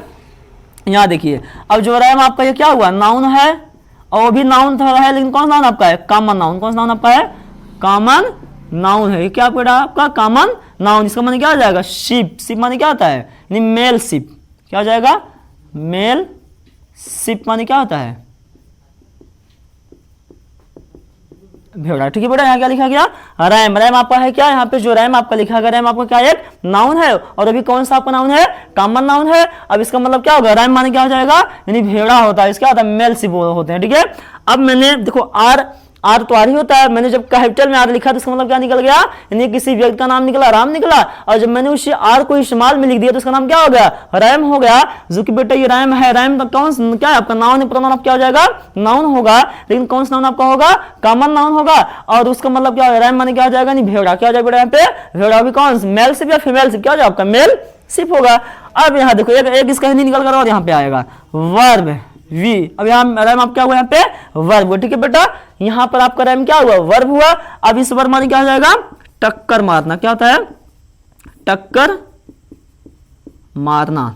यहाँ देखिए अब जो रैम आपका ये क्या हुआ, नाउन है, और भी नाउन है, लेकिन कौन सा नाउन आपका है, कॉमन नाउन। कौन सा नाउन आपका है, कॉमन नाउन है, ये क्या बेटा आपका कॉमन नाउन। इसका माने क्या हो जाएगा शिप। शिप माने क्या होता है, यानी मेल शिप। क्या हो जाएगा मेल शिप माने क्या होता है भेड़ा। ठीक है बेटा, यहाँ क्या लिखा गया रैम। रैम आपका है क्या, यहाँ पे जो रैम आपका लिखा गया रैम आपका क्या एक नाउन है, और अभी कौन सा आपका नाउन है कॉमन नाउन है। अब इसका मतलब क्या होगा, रैम माने क्या हो जाएगा यानी भेड़ा होता है, इसका होता है मेल शिप होते हैं। ठीक है, अब मैंने देखो आर तो आर ही होता है, मैंने जब कैपिटल में आर लिखा तो इसका मतलब क्या निकल गया, यानी किसी व्यक्ति का नाम निकला राम निकला, और जब मैंने उसी आर को इस्तेमाल में लिख दिया तो उसका नाम क्या हो गया रैम हो गया। जो कि बेटा ये रैम है, रैम तो कौन क्या है आपका नाउन है, प्रोनाउन क्या हो जाएगा नाउन होगा, लेकिन कौन सा नाउन आपका होगा कॉमन नाउन होगा। और उसका मतलब क्या होगा रैम माने क्या हो जाएगा नहीं भेड़ा। क्या हो जाएगा बेटा यहाँ पे भेड़ा भी कौन मेल शिप या फीमेल शिप, क्या हो जाएगा आपका मेल शिप होगा। अब यहाँ देखो एक इसका हिंदी निकल कर और यहाँ पे आएगा वर्ब वी। अब यहाँ रैम आप क्या हुआ यहाँ पे वर्ब हुआ। ठीक है बेटा, यहाँ पर आपका रैम क्या हुआ वर्ब हुआ। अब इस वर्ब माने क्या हो जाएगा टक्कर मारना। क्या होता है टक्कर मारना।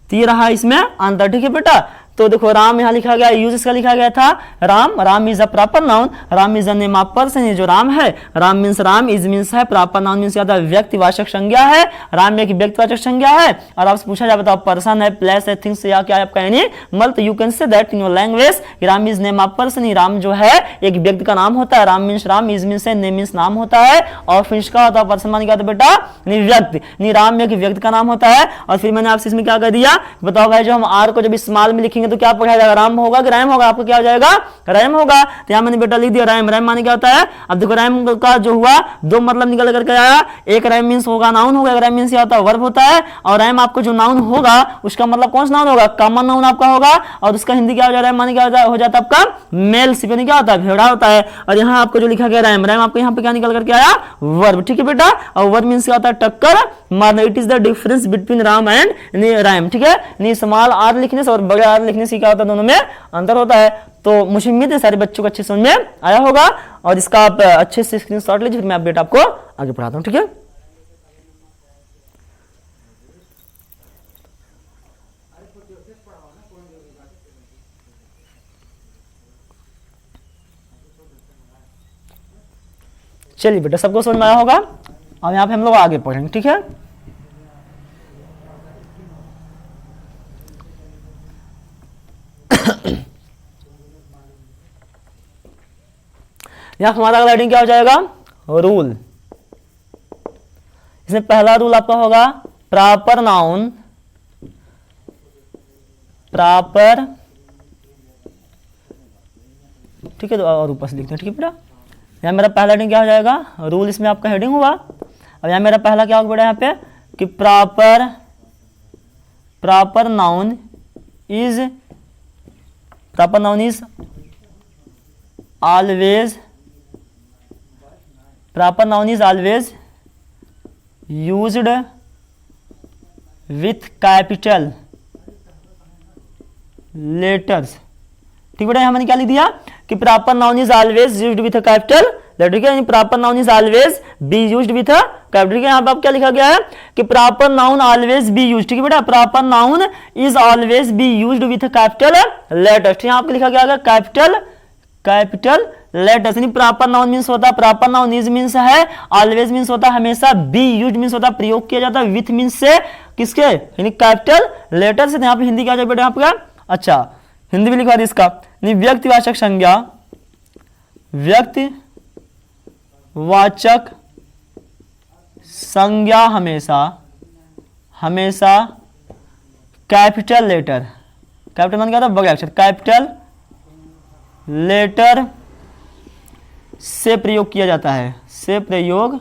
तो ये रहा इसमें अंतर। ठीक है बेटा, तो देखो राम यहाँ लिखा गया, यूज इसका लिखा गया था Ram. Ram is a proper noun, Ram is a name of person. ये जो राम है Ram means Ram, is means है, प्रॉपर नाउन मींस क्या होता है व्यक्तिवाचक संज्ञा है। राम एक व्यक्तिवाचक संज्ञा है। और आपसे पूछा जाए बताओ पर्सन है, प्लेस है, थिंग्स या क्या आपका यानी मल, तो you can say that in your language Ram is name of person. Ram जो है एक व्यक्ति का नाम होता है, Ram means Ram, is means है, नेम मींस नाम होता है, और फिर का होता है पर्सन मान क्या होता है बेटा व्यक्ति। राम एक व्यक्ति का नाम होता है। और फिर मैंने आपसे इसमें क्या कर दिया बताओ भाई, जो हम आर को जब इस्तेमाल में लिखेंगे तो क्या पढ़ा जाएगा राम होगा कि रैम होगा, आपको क्या हो जाएगा रैम होगा। तो यहाँ मैंने बेटा लिख दिया रैम। रैम माने क्या होता है, अब देखो रैम का जो हुआ दो मतलब निकल करके आया, एक रैम मींस होगा नाउन होगा, रैम मींस क्या होता है वर्ब होता है। और रैम आपको जो नाउन होगा उसका मतलब कौन सा नाउन होगा कॉमन नाउन आपका होगा, और उसका हिंदी क्या हो जाएगा माने क्या हो जाता है आपका मेल शिप क्या होता है भेड़ा होता है। और यहाँ आपको जो लिखा गया रैम, रैम आपको यहाँ पे क्या निकल करके आया वर्ब। ठीक है बेटा, और वर्ब मींस क्या होता है टक्कर मारना। It is the difference between Ram and RAM. ठीक है, स्मॉल आर लिखने से और बड़े आर लिखने से क्या होता है दोनों में अंतर होता है। तो मुझे उम्मीद है सारे बच्चों को अच्छे समझ में आया होगा, और इसका आप अच्छे से स्क्रीनशॉट लीजिए, फिर मैं अपडेट आपको आगे पढ़ाता हूं। ठीक है, चलिए बेटा सबको समझ में आया होगा, और यहाँ पे हम लोग आगे पढ़ेंगे। ठीक है, यहां हमारा अगला हेडिंग क्या हो जाएगा रूल। इसमें पहला रूल आपका होगा प्रॉपर नाउन, प्रॉपर। ठीक है, तो और ऊपर से लिखते हैं। ठीक है बेटा, यहाँ मेरा पहला हेडिंग क्या हो जाएगा रूल, इसमें आपका हेडिंग हुआ। अब यहाँ मेरा पहला क्या होगा बेटा यहाँ पे कि proper noun is always, proper noun is always used with capital letters। ठीक बेटा, यहाँ मैंने क्या लिख दिया कि proper noun is always used with a capital letter. ठीक है, proper noun is always be used with a capital. यहाँ पे आप क्या लिखा गया है कि proper noun always be used. ठीक है बेटा, proper noun is always be used with a capital letters. यहाँ आपको लिखा गया है कैपिटल लेटर्स। यानी प्रॉपर नाउन मींस होता है, प्रॉपर नाउन इज मींस है, ऑलवेज मींस होता है हमेशा, बी यूज्ड मींस होता है प्रयोग किया जाता है, विथ मींस से किसके यानी कैपिटल लेटर से। यहाँ पे हिंदी क्या जाए बेटा आपका, अच्छा हिंदी भी लिखवा दी इसका, व्यक्तिवाचक संज्ञा, व्यक्तिवाचक संज्ञा हमेशा कैपिटल लेटर, कैपिटल मान क्या था बड़े अक्षर, कैपिटल लेटर से प्रयोग किया जाता है, से प्रयोग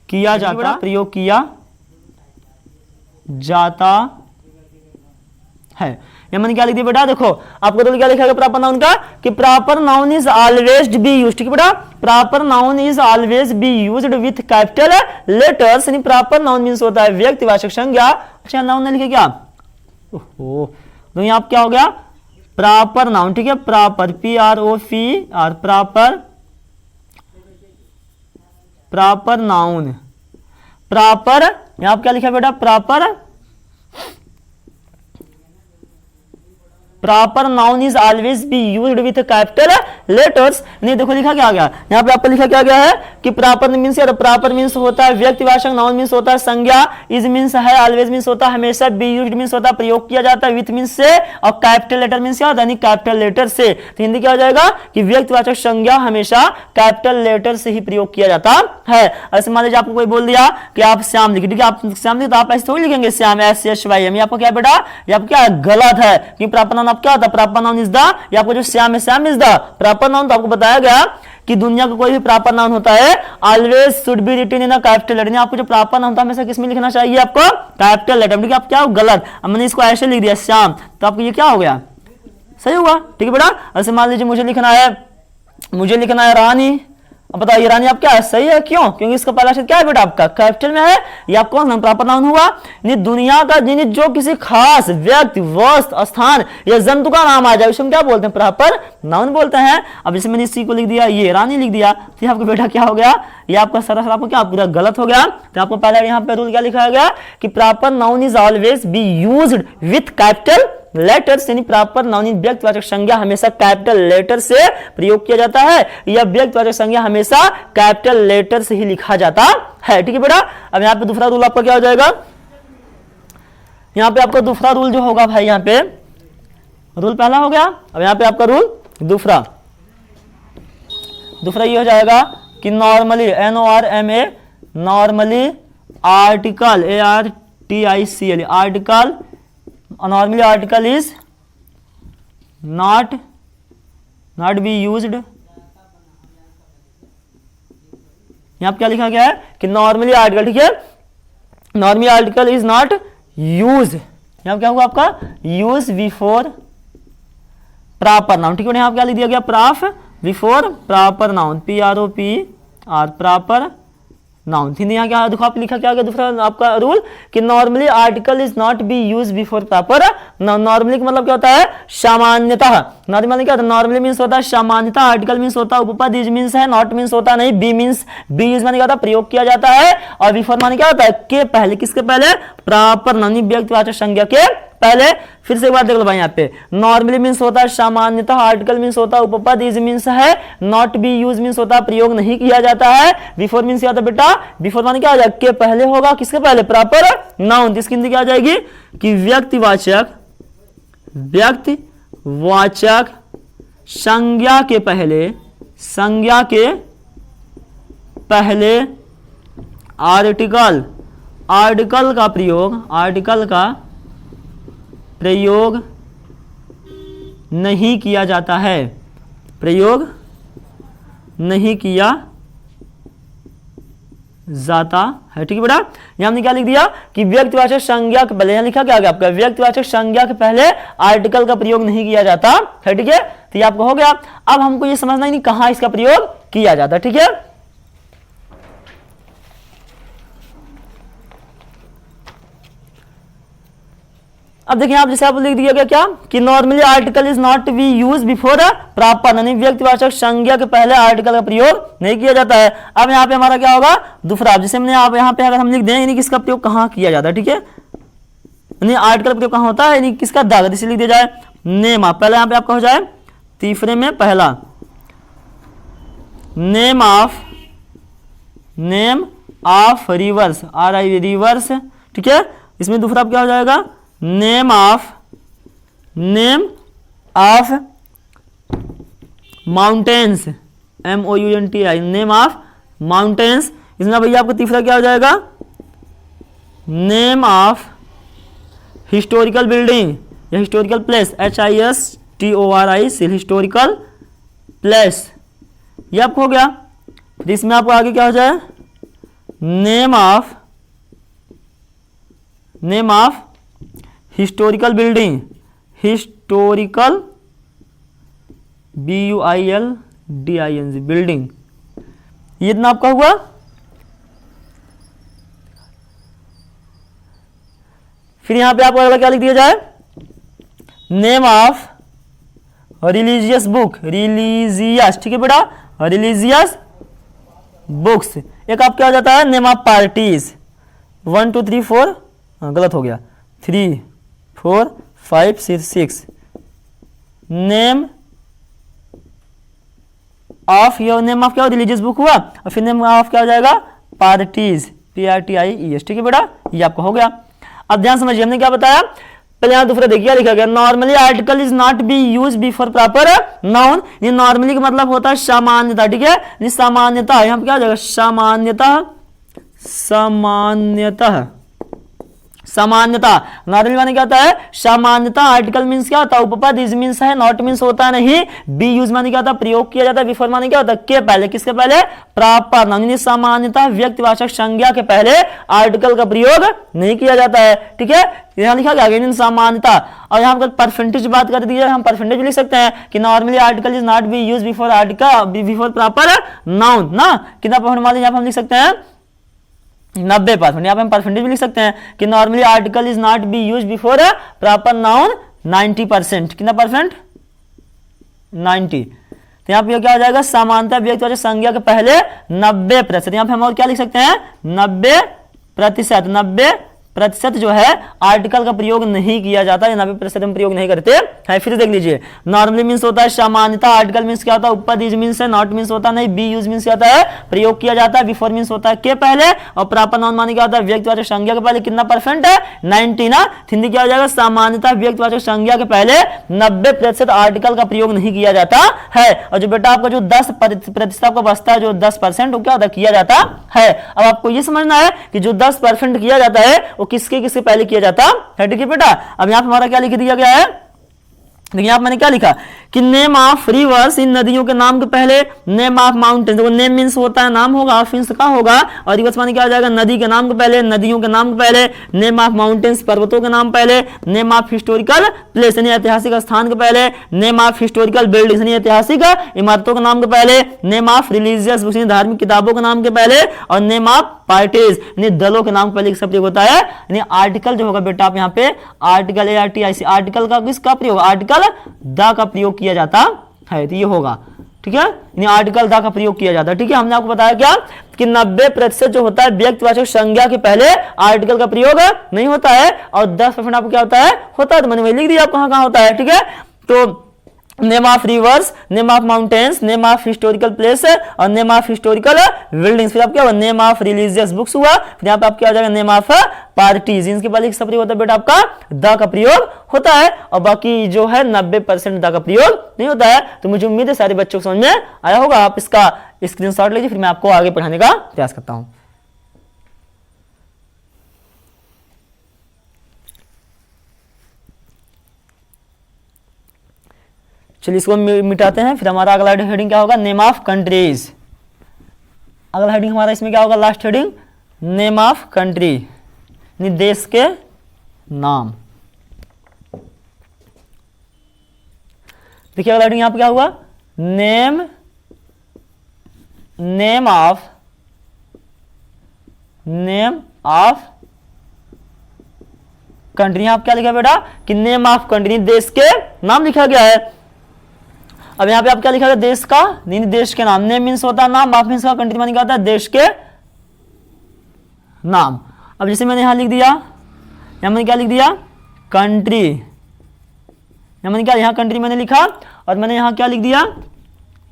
किया जाता है। ये मैंने क्या लिख दिया बेटा, देखो आपको तो क्या लिखा है प्रॉपर नाउन का कि proper noun is always be used. ठीक है बेटा, proper noun is always be used with capital letters. यानी प्रॉपर नाउन मींस होता है व्यक्तिवाचक संज्ञा। अच्छा नाउन ने लिखे क्या, ओहो तो यहाँ क्या हो गया प्रॉपर नाउन। ठीक है, proper PROPR proper noun, proper यहां क्या लिखा बेटा proper noun is always be used with capital letters. नहीं देखो लिखा क्या गया यहाँ पे, आपको लिखा क्या गया है कि प्रॉपर मींस, प्रॉपर मींस होता है व्यक्तिवाचक, नाउन मींस होता है संज्ञा, इज मींस है, ऑलवेज मींस होता है हमेशा, बी यूज्ड मींस होता है प्रयोग किया जाता है, विथ मींस से, और कैपिटल लेटर मींस क्या होता है कैपिटल लेटर से। तो हिंदी क्या हो जाएगा कि व्यक्तिवाचक संज्ञा हमेशा कैपिटल लेटर से ही प्रयोग किया जाता है। ऐसे मान लीजिए आपको कोई बोल दिया कि आप श्याम लिखिए, ठीक है, आप श्याम लिखे तो आप ऐसे थोड़ी लिखेंगे श्याम, SHYM, आपको क्या बेटा, ये आपको क्या गलत है, कि प्रॉपर नाउन आप क्या होता है, प्रॉपर नाउन इज द, ये आपको जो श्याम है Shyam is the proper noun. तो आपको बताया गया कि दुनिया का कोई भी प्रॉपर नाउन होता है always should be written in a capital letter. आपको जो प्रॉपर नाउन होता है हमेशा किस में लिखना चाहिए, आपको कैपिटल लेटर। ठीक है, आप क्या हो गलत, अब मैंने इसको ऐसे लिख दिया श्याम, तो आपको ये क्या हो गया, सही हुआ, ठीक है बेटा। ऐसे मान लीजिए मुझे लिखना है रानी, अब बताइए रानी आप क्या है, सही है, क्यों, क्योंकि इसका पहला अक्षर क्या है बेटा आपका कैपिटल में है, ये आपका प्रॉपर नाउन हुआ। नहीं दुनिया का जो किसी खास व्यक्ति, वस्तु, स्थान या जंतु का नाम आ जाए उसमें क्या बोलते हैं, प्रॉपर नाउन बोलते हैं। अब जैसे मैंने इसी को लिख दिया, ये रानी लिख दिया, तो आपका बेटा क्या हो गया, ये आपका सरासर आपको क्या पूरा गलत हो गया। तो आपको पहले यहाँ पे रूल क्या लिखा गया कि proper noun is always be used with capital letters, यानी प्रॉपर नाउन व्यक्तिवाचक संज्ञा हमेशा कैपिटल लेटर से प्रयोग किया जाता है, या व्यक्तिवाचक संज्ञा हमेशा कैपिटल लेटर से ही लिखा जाता है। ठीक है बेटा। अब यहाँ पे दूसरा रूल आपका क्या हो जाएगा, यहाँ पे आपका दूसरा रूल जो होगा भाई, यहाँ पे रूल पहला हो गया, अब यहाँ पे आपका रूल दूसरा ये हो जाएगा कि normally, NORMA, normally article, ARTICL, article, normally article is not be used। यहां पे क्या लिखा गया है कि नॉर्मली आर्टिकल, ठीक है, normally article is not use, यहां क्या होगा आपका यूज बिफोर प्रॉपर नाउन। ठीक है, यहां पे क्या लिख दिया गया, prof before proper noun, PROPR proper noun. यहाँ क्या देखो आप लिखा क्या गया दूसरा आपका रूल कि normally article is not be use before proper noun. Normally मतलब क्या होता है, सामान्यतः, नॉर्मली क्या होता है, नॉर्मली मींस होता है सामान्यतः, आर्टिकल मींस होता है उपपद, इज मींस है, नॉट मींस होता नहीं, बी मींस, बी यूज माने क्या होता है प्रयोग किया जाता है, और बिफोर माने क्या होता है के पहले, किसके पहले, प्रॉपर नाउन व्यक्तिवाचक संज्ञा के पहले। फिर से एक बार देख लो भाई, यहाँ पे नॉर्मली मींस होता है सामान्यतः, आर्टिकल मींस होता है उपपद, इज मींस है, नॉट बी यूज मींस होता है प्रयोग नहीं किया जाता है, बिफोर मींस क्या होता है बेटा, बिफोर माने क्या हो जाएगा के पहले होगा, किसके पहले, प्रॉपर नाउन। इसकी हिंदी क्या आ जाएगी कि व्यक्तिवाचक संज्ञा के पहले आर्टिकल का प्रयोग नहीं किया जाता है, प्रयोग नहीं किया जाता है। ठीक है बेटा, यहां हमने क्या लिख दिया कि व्यक्तिवाचक संज्ञा के पहले, यहां लिखा क्या गया आपका, व्यक्तिवाचक संज्ञा के पहले आर्टिकल का प्रयोग नहीं किया जाता है। ठीक है, तो ये आपको हो गया। अब हमको ये समझना ही नहीं कहां इसका प्रयोग किया जाता है। ठीक है, अब देखिए आप जैसे आप लिख दिया गया क्या कि normally article is not be use before proper, यानी व्यक्तिवाचक संज्ञा के पहले आर्टिकल का प्रयोग नहीं किया जाता है। अब यहाँ पे हमारा क्या होगा दूसरा, जैसे हमने आप यहाँ पे अगर हम लिख दें यानी किसका प्रयोग कहाँ किया जाता है, ठीक है, यानी आर्टिकल का प्रयोग कहाँ होता है, यानी किसका दाग, इसे लिख दिया जाए नेम। आप पहले यहाँ पे आपका हो जाए तीसरे में पहला name of reverse, RI reverse, ठीक है। इसमें दूसरा क्या हो जाएगा name of mountains, MOUNTI, name of mountains. इसमें भैया आपको तीसरा क्या हो जाएगा नेम ऑफ हिस्टोरिकल बिल्डिंग या historical place, HISTORI, historical place, ये आपको हो गया। फिर इसमें आपको आगे क्या हो जाए name of historical building, historical BUILDING building, ये इतना आपका हुआ। फिर यहां पे आपको अगला क्या लिख दिया जाए name of religious book, religious, ठीक है बेटा, रिलीजियस बुक्स। एक आप क्या हो जाता है नेम ऑफ पार्टीज, 1 2 3 4, गलत हो गया, 3 4 5 6 name of, your name of क्या हो, रिलीजियस बुक हुआ, और फिर नेम ऑफ क्या हो जाएगा, पार्टीज, PRTIES। ठीक है बेटा, ये आपका हो गया। अब ध्यान समझिए, हमने क्या बताया, पहले यहाँ दूसरा देखिए लिखा गया, normally article is not be use before proper noun. ये नॉर्मली का मतलब होता है सामान्यता, ठीक है, ये सामान्यता, यहाँ पे क्या हो जाएगा, सामान्यता, सामान्यतः, सामान्यता। नॉर्मली माने क्या होता है, सामान्यता। आर्टिकल मींस क्या होता है, उपपद, इज मींस है, नॉट मींस होता नहीं, बी यूज माने क्या होता है, प्रयोग किया जाता है, बिफोर माने क्या होता है, के पहले, किसके पहले, प्रॉपर नाउन। सामान्यता व्यक्तिवाचक संज्ञा के पहले आर्टिकल का प्रयोग नहीं किया जाता है। ठीक है, यहाँ लिखा गया सामान्यता। और यहाँ पर परसेंटेज बात कर दी जाए, हम परसेंटेज लिख सकते हैं कि normally article is not be use before article before proper noun ना। कितना परसेंट मान लीजिए, यहाँ पर हम लिख सकते हैं 90%। यहाँ पे हम परसेंटेज भी लिख सकते हैं कि normally article is not be use before proper noun 90%। कितना परसेंट, 90। तो यहाँ पे क्या हो जाएगा, सामान्यता व्यक्तिवाचक संज्ञा के पहले 90%। यहाँ पे हम और क्या लिख सकते हैं, 90%। 90% जो है आर्टिकल का प्रयोग नहीं किया जाता, 90% हम प्रयोग नहीं करते हैं। फिर देख लीजिए, नॉर्मली मींस होता है सामान्यता, आर्टिकल मींस क्या होता है, उपपद, इज मींस है, नॉट मींस होता नहीं, बी यूज मींस क्या होता है, प्रयोग किया जाता है, बिफोर मींस होता है के पहले, और प्रॉपर नाउन माने क्या होता है, व्यक्तिवाचक संज्ञा के पहले। कितना परसेंट है, 90 ना। हिंदी क्या हो जाएगा, सामान्यता व्यक्तिवाचक संज्ञा के पहले 90% आर्टिकल का प्रयोग नहीं किया जाता है। और जो बेटा आपका जो 10% आपका बचता है, जो 10% वो क्या होता है, किया जाता है। अब आपको ये समझना है कि जो 10% किया जाता है वो किसके किसके पहले किया जाता है। ठीक है बेटा, अब यहाँ पे हमारा क्या लिख दिया गया है, देखिए आप मैंने क्या लिखा कि नेम ऑफ रिवर्स, इन नदियों के नाम के पहले नेम ऑफ माउंटेन। देखो नेम मींस होता है नाम होगा, ऑफ मींस का होगा, और रिवर्स माने क्या हो जाएगा, नदी के नाम के पहले, नदियों के नाम के पहले, नेम ऑफ माउंटेन्स पर्वतों के नाम पहले, नेम ऑफ हिस्टोरिकल प्लेस यानी ऐतिहासिक स्थान के पहले, नेम ऑफ हिस्टोरिकल बिल्डिंग्स यानी ऐतिहासिक इमारतों के नाम के पहले, नेम ऑफ रिलीजियस बुक्स यानी धार्मिक किताबों के नाम के पहले, और नेम ऑफ पार्टीज यानी दलों के नाम के पहले सब प्रयोग होता है। यानी आर्टिकल जो होगा बेटा आप यहाँ पे आर्टिकल ARTIC, आर्टिकल का किसका प्रयोग, आर्टिकल द का प्रयोग किया जाता है, तो ये होगा। ठीक है, यानी आर्टिकल द का प्रयोग किया जाता है। ठीक है, हमने आपको बताया क्या कि 90% जो होता है व्यक्तिवाचक संज्ञा के पहले आर्टिकल का प्रयोग नहीं होता है, और 10% आपको क्या होता है, तो मैंने वही लिख दिया आप कहाँ होता है। ठीक है, तो name of reverse, name of mountains, name of historical place और नेम ऑफ हिस्टोरिकल बिल्डिंग्स। फिर आप क्या हुआ, नेम ऑफ रिलीजियस बुक्स हुआ, फिर यहाँ पे आप क्या हो जाएगा, नेम ऑफ पार्टीज। इनके पहले किसका प्रयोग होता है बेटा, आपका द का प्रयोग होता है, और बाकी जो है 90% द का प्रयोग नहीं होता है। तो मुझे उम्मीद है सारे बच्चों को समझ में आया होगा। आप इसका स्क्रीनशॉट लीजिए, फिर मैं आपको आगे पढ़ाने का प्रयास करता हूँ। चलिए इसको मिटाते हैं। फिर हमारा अगला हेडिंग क्या होगा, नेम ऑफ कंट्रीज। अगला हेडिंग हमारा इसमें क्या होगा, last heading name of country, देश के नाम। देखिए अगला हेडिंग यहां पे क्या हुआ, नेम ऑफ कंट्री। यहां पे क्या लिखा बेटा कि नेम ऑफ कंट्री, देश के नाम लिखा गया है। अब यहाँ पे आप क्या लिखा है, देश का, नहीं देश के नाम। नेम मीन्स होता है नाम, ऑफ मीन्स का, कंट्री माने क्या होता है, देश के नाम। अब जैसे मैंने यहाँ लिख दिया, यहाँ मैंने क्या लिख दिया, कंट्री। यहाँ मैंने क्या, यहाँ कंट्री मैंने लिखा, और मैंने यहाँ क्या लिख दिया,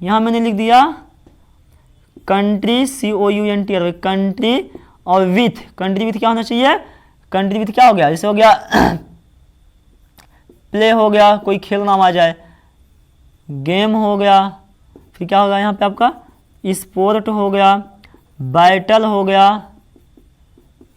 यहाँ मैंने लिख दिया कंट्री, COUNTR, कंट्री, और विथ, कंट्री विथ क्या होना चाहिए, कंट्री विथ क्या हो गया, जैसे हो गया प्ले हो गया, कोई खेल नाम आ जाए, गेम हो गया, फिर क्या होगा यहाँ पे आपका स्पोर्ट हो गया, बैटल हो गया,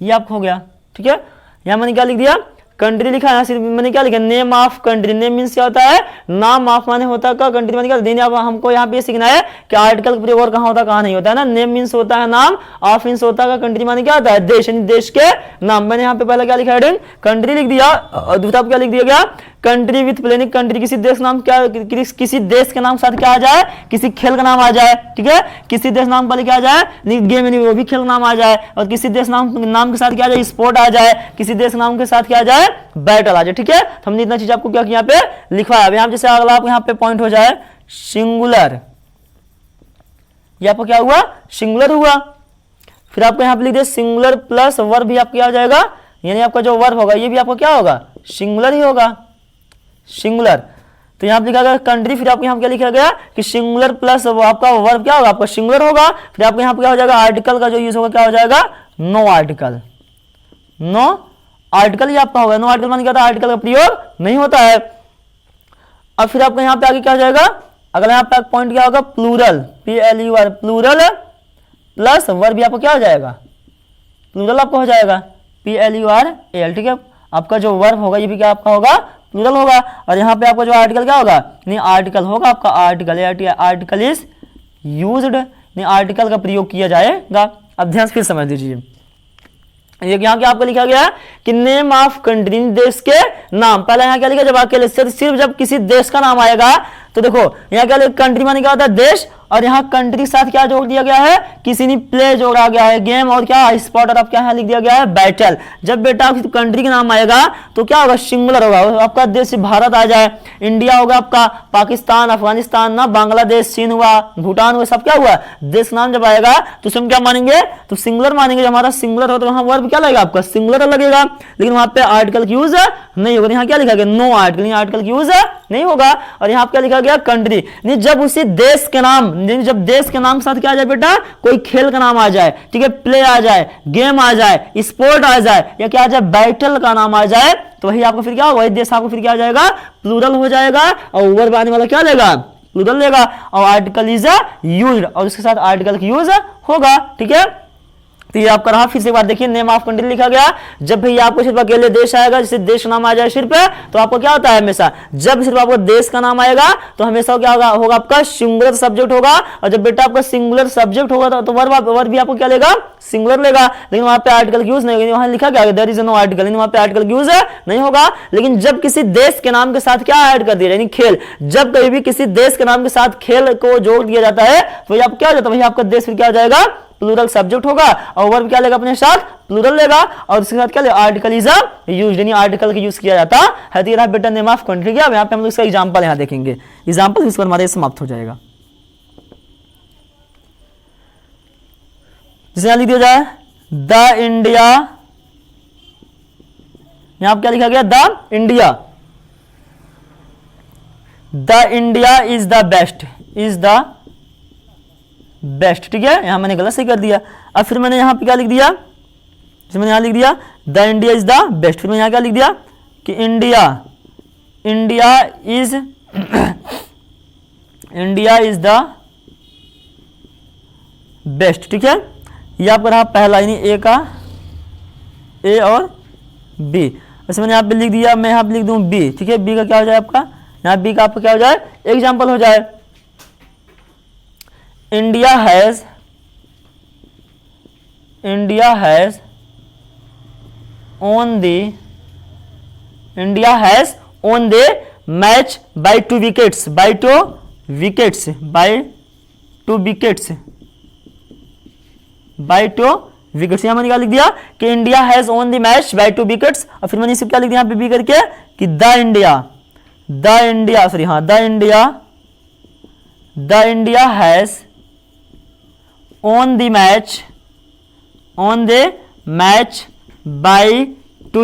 ये आपको हो गया। ठीक है, यहाँ मैंने क्या लिख दिया, कंट्री लिखा है, सिर्फ मैंने क्या लिखा, name of country. Name means क्या होता है, नाम, ऑफ माने होता है का, कंट्री माने क्या, दिन। हमको यहाँ पे सीखना है कि आर्टिकल का प्रयोग और कहाँ होता है कहाँ नहीं होता है ना। नेम मीन्स होता है नाम, ऑफ मीन्स होता है, कंट्री माने क्या होता है, देश, यानी देश के नाम। मैंने यहाँ पे पहले क्या लिखा, हेडिंग कंट्री लिख दिया, और दूसरा क्या लिख दिया गया, कंट्री विथ प्लेनिक, कंट्री किसी देश नाम, क्या किसी देश के नाम के साथ क्या आ जाए, किसी खेल का नाम आ जाए। ठीक है, किसी देश नाम पर क्या आ जाए, गेम यानी वो भी खेल का नाम आ जाए, और किसी देश नाम के साथ क्या आ जाए, स्पोर्ट आ जाए, किसी देश नाम के साथ क्या आ जाए, बैटल आ जाए। ठीक है, तो हमने इतना चीज आपको क्या यहाँ पे लिखवाया। अब यहाँ जैसे अगला आपको यहाँ पे पॉइंट हो जाए सिंगुलर, ये आपको क्या हुआ, सिंगुलर हुआ। फिर आपको यहाँ पे लिख दिया सिंगुलर प्लस वर्ब भी आपको क्या हो जाएगा, यानी आपका जो वर्ब होगा ये भी आपको क्या होगा, सिंगुलर ही होगा, सिंगुलर। तो यहाँ पे लिखा गया कंट्री, फिर आपको यहाँ क्या लिखा गया कि सिंगुलर प्लस वो आपका वर्ब क्या होगा, आपका सिंगुलर होगा। फिर आपको यहाँ पे क्या हो जाएगा, आर्टिकल का जो यूज होगा क्या हो जाएगा, नो आर्टिकल। नो आर्टिकल ही आपका होगा। नो आर्टिकल मान क्या था, आर्टिकल का प्रयोग नहीं होता है। अब फिर आपको यहाँ पे आगे क्या हो जाएगा, अगला यहाँ पे पॉइंट क्या होगा, plural, PLUR, plural plus verb भी आपको क्या हो जाएगा, प्लूरल आपका हो जाएगा, PLURAL। ठीक है, आपका जो वर्ब होगा ये भी क्या आपका होगा, प्लूरल होगा। और यहाँ पे आपका जो आर्टिकल क्या होगा, नहीं आर्टिकल होगा आपका, आर्टिकल, आर्टिकल इज यूज्ड, नहीं आर्टिकल का प्रयोग किया जाएगा। अब ध्यान से फिर समझ लीजिए, ये यहाँ क्या आपको लिखा गया है कि नेम ऑफ कंट्री, देश के नाम। पहले यहाँ क्या लिखा, जब अकेले सिर्फ जब किसी देश का नाम आएगा तो देखो यहाँ क्या लिखा, कंट्री माने क्या होता है, देश, और यहाँ कंट्री के साथ क्या जोड़ दिया गया है, किसी ने प्ले जोड़ा गया है, गेम, और क्या स्पॉट, और अब क्या लिख दिया गया है, बैटल। जब बेटा कंट्री का नाम आएगा तो क्या होगा, सिंगुलर होगा। आपका देश भारत आ जाए, इंडिया होगा आपका, पाकिस्तान, अफगानिस्तान ना, बांग्लादेश, चीन हुआ, भूटान हुआ, सब क्या हुआ, देश नाम जब आएगा तो उसमें क्या मानेंगे, तो सिंगुलर मानेंगे। जब हमारा सिंगुलर हो तो वहां वर्ब क्या लगेगा आपका, सिंगुलर लगेगा, लेकिन वहां पे आर्टिकल की यूज नहीं होगा। यहाँ क्या लिखा गया, नो आर्टिकल, आर्टिकल की यूज नहीं होगा। और यहाँ क्या लिखा गया, कंट्री, नहीं जब उसी देश के नाम, जब देश के नाम के साथ क्या आ जाए बेटा, कोई खेल का नाम आ जाए, ठीक है, प्ले आ जाए, गेम आ जाए, स्पोर्ट आ जाए, या क्या आ जाए, बैटल का नाम आ जाए, तो वही आपको फिर क्या होगा, देश आपको फिर क्या आ जाएगा, प्लूरल हो जाएगा। और वर्ब आने वाला क्या लेगा, प्लूरल लेगा। और आर्टिकल इज यूज्ड, और उसके साथ आर्टिकल की यूज होगा। ठीक है, तो ये आपका रहा। फिर से एक बार देखिए, नेम ऑफ कंट्री लिखा गया, जब भी आपको सिर्फ अकेले देश आएगा, जैसे देश का नाम आ जाए सिर्फ, तो आपको क्या होता है, हमेशा जब सिर्फ आपको देश का नाम आएगा तो हमेशा क्या होगा आपका सिंगुलर सब्जेक्ट होगा। और जब बेटा आपका सिंगुलर सब्जेक्ट होगा तो वर्ब भी आपको क्या लेगा, सिंगुलर लेगा। लेकिन वहां पे आर्टिकल की यूज नहीं होगी, वहां लिखा गया देयर इज नो आर्टिकल, लेकिन वहां पे आर्टिकल की यूज नहीं होगा। लेकिन जब किसी देश के नाम के साथ क्या ऐड कर दिया, यानी खेल, जब कभी भी किसी देश के नाम के साथ खेल को जोड़ दिया जाता है तो वही आप क्या हो जाता है, वही आपका देश फिर क्या हो जाएगा, प्लूरल सब्जेक्ट होगा। और वर्ब क्या लेगा अपने साथ, प्लूरल लेगा। और उसके साथ क्या लेगा, आर्टिकल इज यूज्ड, यानी आर्टिकल का यूज किया जाता है। तो ये रहा बेटा नेम ऑफ कंट्री। क्या यहाँ पे हम लोग इसका एग्जांपल यहाँ देखेंगे, एग्जांपल इसके बाद हमारे समाप्त हो जाएगा। जिसे यहां लिख दिया जाए द इंडिया, यहां पे क्या लिखा गया, the India, the India is the best, is the best. ठीक है, यहां मैंने गलत से कर दिया। अब फिर मैंने यहां पे क्या लिख दिया, जैसे मैंने यहां लिख दिया the India is the best, फिर मैंने यहां क्या लिख दिया कि India, India is India is the best. ठीक है, ये आपका रहा पहला, यानी ए का, ए और बी। वैसे मैंने यहां पे लिख दिया, मैं यहां पे लिख दूं बी। ठीक है, बी का क्या हो जाए आपका, यहां बी का आपका क्या हो जाए, एग्जाम्पल हो जाए, India has won the match by 2 wickets, by 2 wickets, यहाँ मैंने क्या लिख दिया कि India has own the match by 2 wickets. और फिर मैंने इसे क्या लिख दिया यहाँ पे बी करके कि the India has on the match by 2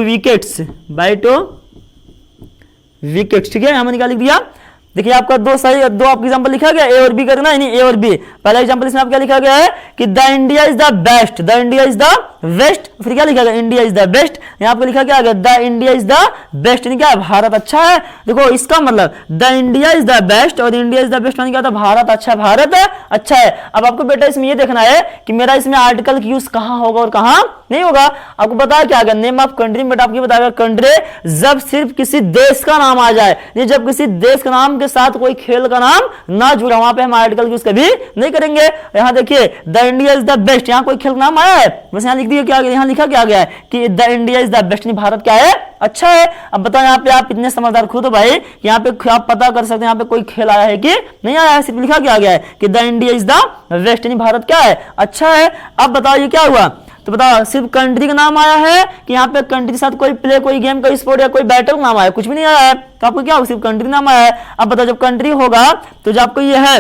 wickets, ठीक है, यहां मैंने क्या लिख दिया, देखिए आपका दो आपका एग्जांपल लिखा गया, ए और बी करना, यानी ए और बी। पहला एग्जांपल इसमें आप क्या लिखा गया है कि the India is the best, the India is the best. फिर क्या लिखा गया, इंडिया इज द बेस्ट, यहां पे लिखा क्या आ गया, the India is the best, यानी क्या, भारत अच्छा है। देखो इसका मतलब the India is the best और इंडिया इज द बेस्ट यानी क्या था, भारत अच्छा है, भारत अच्छा है। अब आपको बेटा इसमें ये देखना है कि मेरा इसमें आर्टिकल की यूज कहां होगा और कहां नहीं होगा। आपको बताया क्या गया, नेम ऑफ कंट्री, बेटा आपको बताया कंट्री जब सिर्फ किसी देश का नाम आ जाए, जब किसी देश का नाम के साथ कोई खेल का नाम ना जुड़ा, वहां पे हम आर्टिकल यूज कभी नहीं करेंगे। यहां देखिए the India is the best, यहां कोई खेल का नाम आया है, बस यहां लिख दिया क्या, यहां लिखा क्या गया है कि the India is the best, Bharat क्या है, अच्छा है। अब बताओ यहाँ पे आप इतने समझदार खुद हो भाई, यहाँ पे आप पता कर सकते हैं यहाँ पे कोई खेल आया है कि नहीं आया है, सिर्फ लिखा क्या गया है कि the India is the best, यानी भारत क्या है, अच्छा है। अब बताओ ये क्या हुआ, तो बताओ सिर्फ कंट्री का नाम आया है कि यहाँ पे कंट्री के साथ कोई प्ले, कोई गेम, कोई स्पोर्ट या कोई बैटल नाम आया, कुछ भी नहीं आया है। तो आपको क्या होगा, सिर्फ कंट्री नाम आया है। अब बताओ जब कंट्री होगा तो जो आपको ये है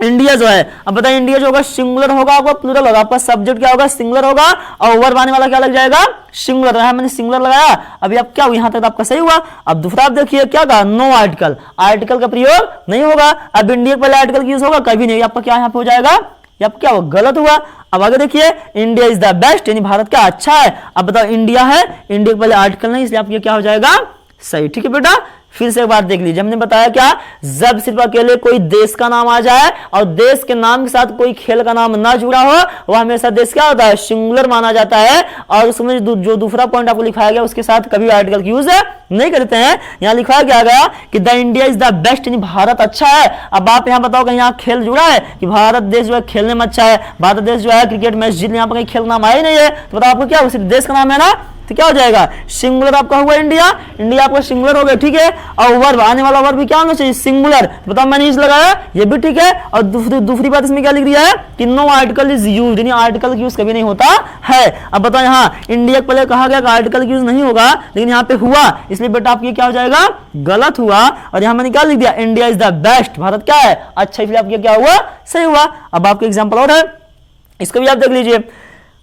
इंडिया जो है, अब बताइए इंडिया जो होगा सिंगुलर होगा आपका प्लूरल होगा, आपका सब्जेक्ट क्या होगा सिंगुलर होगा और वर्ब आने वाला क्या लग जाएगा सिंगुलर। यहां मैंने सिंगुलर लगाया, अभी आप क्या हुआ यहां तक आपका सही हुआ। अब दूसरा आप देखिए क्या कहा नो आर्टिकल, आर्टिकल का प्रयोग नहीं होगा। अब इंडिया के पहले आर्टिकल यूज होगा कभी नहीं, आपका क्या यहां पे हो जाएगा अब क्या हो गलत हुआ। अब आगे देखिए इंडिया इज द बेस्ट यानी भारत क्या अच्छा है। अब बताओ इंडिया है, इंडिया के पहले आर्टिकल नहीं इसलिए आपके क्या हो जाएगा सही। ठीक है बेटा, फिर से एक बात देख लीजिए, हमने बताया क्या जब सिर्फ अकेले कोई देश का नाम आ जाए और देश के नाम के साथ कोई खेल का नाम ना जुड़ा हो वह हमेशा देश क्या होता है सिंगुलर माना जाता है। और उसमें जो दूसरा पॉइंट आपको लिखाया गया उसके साथ कभी आर्टिकल की यूज नहीं करते हैं। यहाँ लिखा क्या गया कि the India is the best यानी भारत अच्छा है। अब आप यहाँ बताओ यहाँ खेल जुड़ा है कि भारत देश जो है खेलने में अच्छा है, भारत देश जो है क्रिकेट मैच जीतने, यहाँ पर कहीं खेल नाम आया ही नहीं है, तो बताओ आपको क्या सिर्फ देश का नाम है ना, तो क्या हो जाएगा सिंगुलर आपका हुआ इंडिया, इंडिया आपका सिंगुलर हो गया। ठीक है, और वर्ब आने वाला वर्ब भी क्या होना चाहिए सिंगुलर, तो बताओ मैंने इस लगाया ये भी ठीक है। और दूसरी बात इसमें क्या लिख दिया है कि नो आर्टिकल इज यूज्ड यानी आर्टिकल की यूज कभी नहीं होता है। अब बताओ यहाँ इंडिया पहले कहा गया कि आर्टिकल की यूज नहीं होगा लेकिन यहाँ पे हुआ, इसलिए बेटा आपकी क्या हो जाएगा गलत हुआ। और यहाँ मैंने क्या लिख दिया India is the best, Bharat क्या है अच्छा, इसलिए आपके क्या हुआ सही हुआ। अब आपके एग्जाम्पल और है, इसको भी आप देख लीजिए।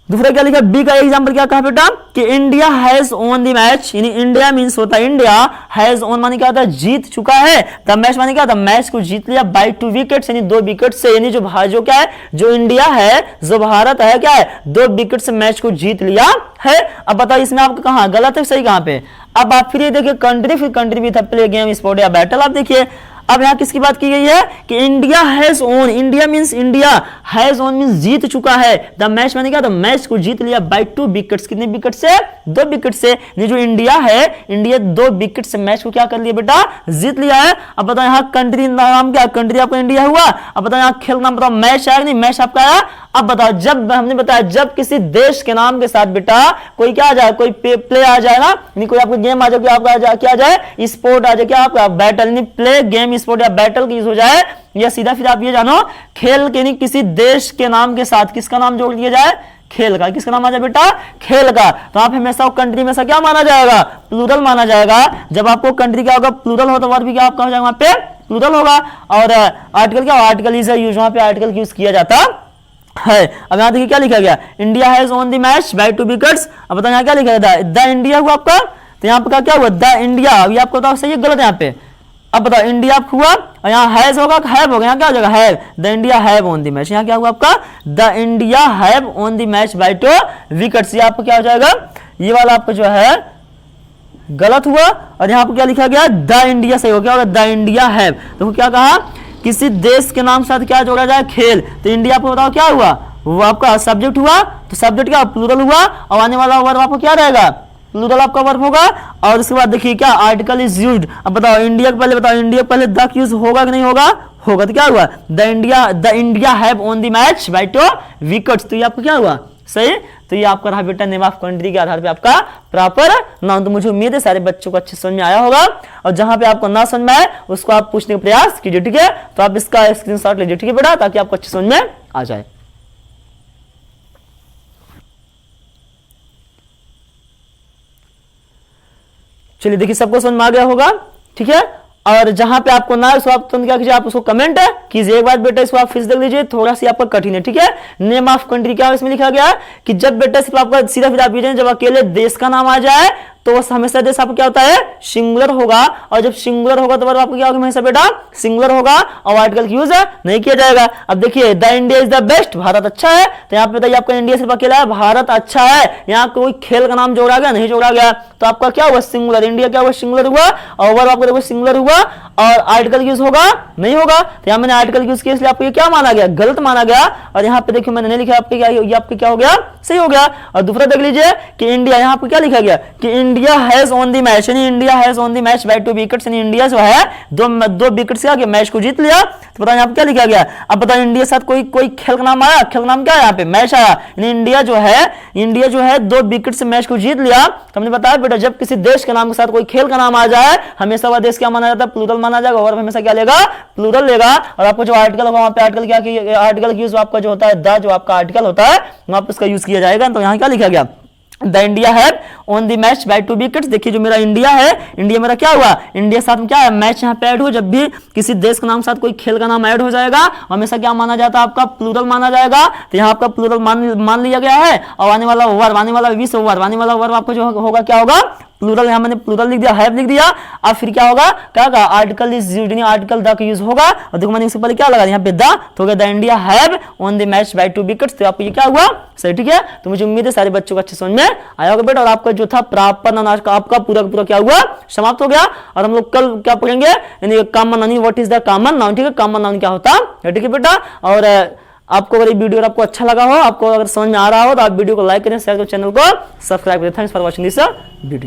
दूसरा क्या लिखा बी का एग्जांपल क्या कहा बेटा कि India has own the match यानी इंडिया मींस होता है इंडिया, हैज ओन माने क्या होता है जीत चुका है, द मैच माने क्या होता है मैच को जीत लिया बाय 2 विकेट्स यानी 2 विकेट से, यानी जो क्या है जो इंडिया है जो भारत है क्या है 2 विकेट से मैच को जीत लिया है। अब बताओ इसमें आपको कहां गलत है सही कहां पे। अब आप फिर ये देखिए कंट्री, फिर कंट्री भी था प्ले गेम स्पोर्ट या बैटल। आप देखिए अब यहाँ किसकी बात की गई है कि India has won, India means India, has won means जीत चुका है, द मैच माने क्या तो मैच को जीत लिया बाय 2 विकेट्स, कितने विकेट से 2 विकेट से, ये जो इंडिया है इंडिया 2 विकेट से मैच को क्या कर लिया बेटा जीत लिया है। अब बताओ यहाँ कंट्री नाम क्या, कंट्री आपका इंडिया हुआ। अब बताओ यहाँ खेल नाम बताओ मैच आया नहीं, मैच आपका आया। अब बताओ जब हमने बताया जब किसी देश के नाम के साथ बेटा कोई क्या आ जाए कोई प्ले आ जाए ना, कोई आपको गेम आ जाए, आपका क्या आ जाए स्पोर्ट आ जाए, क्या आपका बैटल नहीं प्ले गेम स्पोर्ट या बैटल की यूज हो जाए, या सीधा फिर आप ये जानो खेल के नहीं किसी देश के नाम के साथ किसका नाम जोड़ दिया जाए खेल का, किसका नाम आ जाए बेटा खेल का, तो आप हमेशा कंट्री में क्या माना जाएगा प्लूरल माना जाएगा। जब आपको कंट्री क्या होगा प्लूरल हो तो वर्ब भी क्या आपका हो जाएगा वहां पे प्लूरल होगा। और आर्टिकल क्या आर्टिकल इज यूज, वहां पे आर्टिकल की यूज किया जाता है। अब यहाँ देखिए क्या लिखा गया India has own the match by 2 wickets. अब बताओ यहाँ क्या लिखा गया द इंडिया हुआ आपका, तो यहाँ पर क्या हुआ द इंडिया, अभी आपको बताओ सही है गलत यहाँ पे। अब बताओ इंडिया हुआ और यहाँ हैज होगा हैव होगा, यहाँ क्या हो जाएगा have, the India have on the match, यहाँ क्या हुआ आपका the India have on the match by 2 wickets, ये आपको क्या हो जाएगा ये वाला आपको जो है गलत हुआ। और यहाँ पर क्या लिखा गया द इंडिया सही हो, क्या होगा द इंडिया हैव, तो क्या कहा किसी देश के नाम साथ क्या जोड़ा जाए खेल, तो इंडिया आपको बताओ क्या हुआ वो आपका सब्जेक्ट हुआ, तो सब्जेक्ट क्या प्लूरल हुआ और आने वाला वर्ब आपको क्या रहेगा प्लूरल आपका वर्ब होगा। और उसके बाद देखिए क्या आर्टिकल इज यूज्ड। अब बताओ इंडिया के पहले बताओ इंडिया के पहले द यूज होगा कि नहीं होगा होगा, तो क्या हुआ the India have on the match by 2 wickets, तो ये आपको क्या हुआ सही। तो ये आपका रहा बेटा नेम ऑफ कंट्री के आधार पे आपका प्रॉपर नाउन। तो मुझे उम्मीद है सारे बच्चों को अच्छे समझ में आया होगा, और जहां पे आपको ना समझ में आए उसको आप पूछने का प्रयास कीजिए। ठीक है, तो आप इसका स्क्रीनशॉट लीजिए ठीक है बेटा, ताकि आपको अच्छे समझ में आ जाए। चलिए देखिए सबको समझ में आ गया होगा ठीक है। और जहां पे आपको ना इसको आप क्या कीजिए आप उसको कमेंट कीजिए एक बार बेटा, इसको आप फिर से देख लीजिए, थोड़ा सी आपका कठिन है ठीक है। नेम ऑफ कंट्री क्या इसमें लिखा गया कि जब बेटा सिर्फ आपका सीधा सीधा आप जब अकेले देश का नाम आ जाए तो हमेशा देश आपको क्या होता है सिंगुलर होगा, और जब सिंगुलर होगा तो आपको क्या होगा हमेशा बेटा सिंगुलर होगा और आर्टिकल की यूज नहीं किया जाएगा। अब देखिए the India is the best, Bharat अच्छा है, तो यहाँ पे बताइए आपका इंडिया सिर्फ अकेला है, भारत अच्छा है, यहाँ कोई खेल का नाम जोड़ा गया नहीं जोड़ा गया, तो आपका क्या हुआ सिंगुलर, इंडिया क्या हुआ सिंगुलर हुआ, और वर्ब आपको देखो सिंगुलर हुआ, और आर्टिकल यूज होगा नहीं होगा, तो यहाँ मैंने आर्टिकल यूज किया इसलिए आपको ये क्या माना गया गलत माना गया। और यहाँ पे देखिए मैंने नहीं लिखा आपके क्या, ये आपके क्या हो गया सही हो गया। और दूसरा देख लीजिए कि इंडिया, यहाँ पे क्या लिखा गया कि India has won the match, यानी India has won the match by 2 wickets, यानी इंडिया जो है 2 विकेट से आगे मैच को जीत लिया। तो बताओ यहाँ पे क्या लिखा गया, अब बताओ इंडिया के साथ कोई खेल का नाम आया, खेल का नाम क्या है यहाँ पे मैच आया, यानी इंडिया जो है 2 विकेट से मैच को जीत लिया। तो हमने बताया बेटा जब किसी देश के नाम के साथ कोई खेल का नाम आ जाए हमेशा वह देश क्या माना जाता है प्लूरल माना जाएगा, और हमेशा क्या लेगा प्लूरल लेगा। और आपको जो आर्टिकल होगा वहां पे आर्टिकल क्या आर्टिकल की यूज आपका जो होता है द जो आपका आर्टिकल होता है वहां पर उसका यूज किया जाएगा। तो यहाँ क्या लिखा गया the India have on the match by 2 wickets. देखिए जो मेरा इंडिया है, इंडिया मेरा क्या हुआ, इंडिया साथ में क्या है, मैच यहाँ पे ऐड हो। जब भी किसी देश का नाम साथ कोई खेल का नाम ऐड हो जाएगा हमेशा क्या माना जाता है, आपका प्लूरल माना जाएगा। तो यहाँ आपका प्लूरल मान लिया गया है। और आने वाला वर्ब, आने वाला विश वर्ब, आने वाला वर्ब आपको जो होगा क्या होगा, प्लूरल। यहाँ मैंने प्लूरल लिख दिया, हैव लिख दिया। अब फिर क्या होगा, क्या होगा, article is used, article the का यूज होगा। और देखो मैंने इससे पहले क्या लगा यहाँ पे द, तो हो गया the India have on the match by 2 wickets. तो आपको ये क्या हुआ, सही, ठीक है। तो मुझे उम्मीद है सारे बच्चों को अच्छे समझ में आया होगा बेटा। और आपका जो था प्रॉपर नाउन आज का आपका पूरा पूरा क्या हुआ, समाप्त हो गया। और हम लोग कल क्या पढ़ेंगे, यानी common noun, what is the common noun, ठीक है, कॉमन नाउन क्या होता है, ठीक है बेटा। और आपको अगर ये वीडियो आपको अच्छा लगा हो, आपको अगर समझ में आ रहा हो, तो आप वीडियो को लाइक करें, शेयर करें, चैनल को सब्सक्राइब करें। Thanks for watching this video.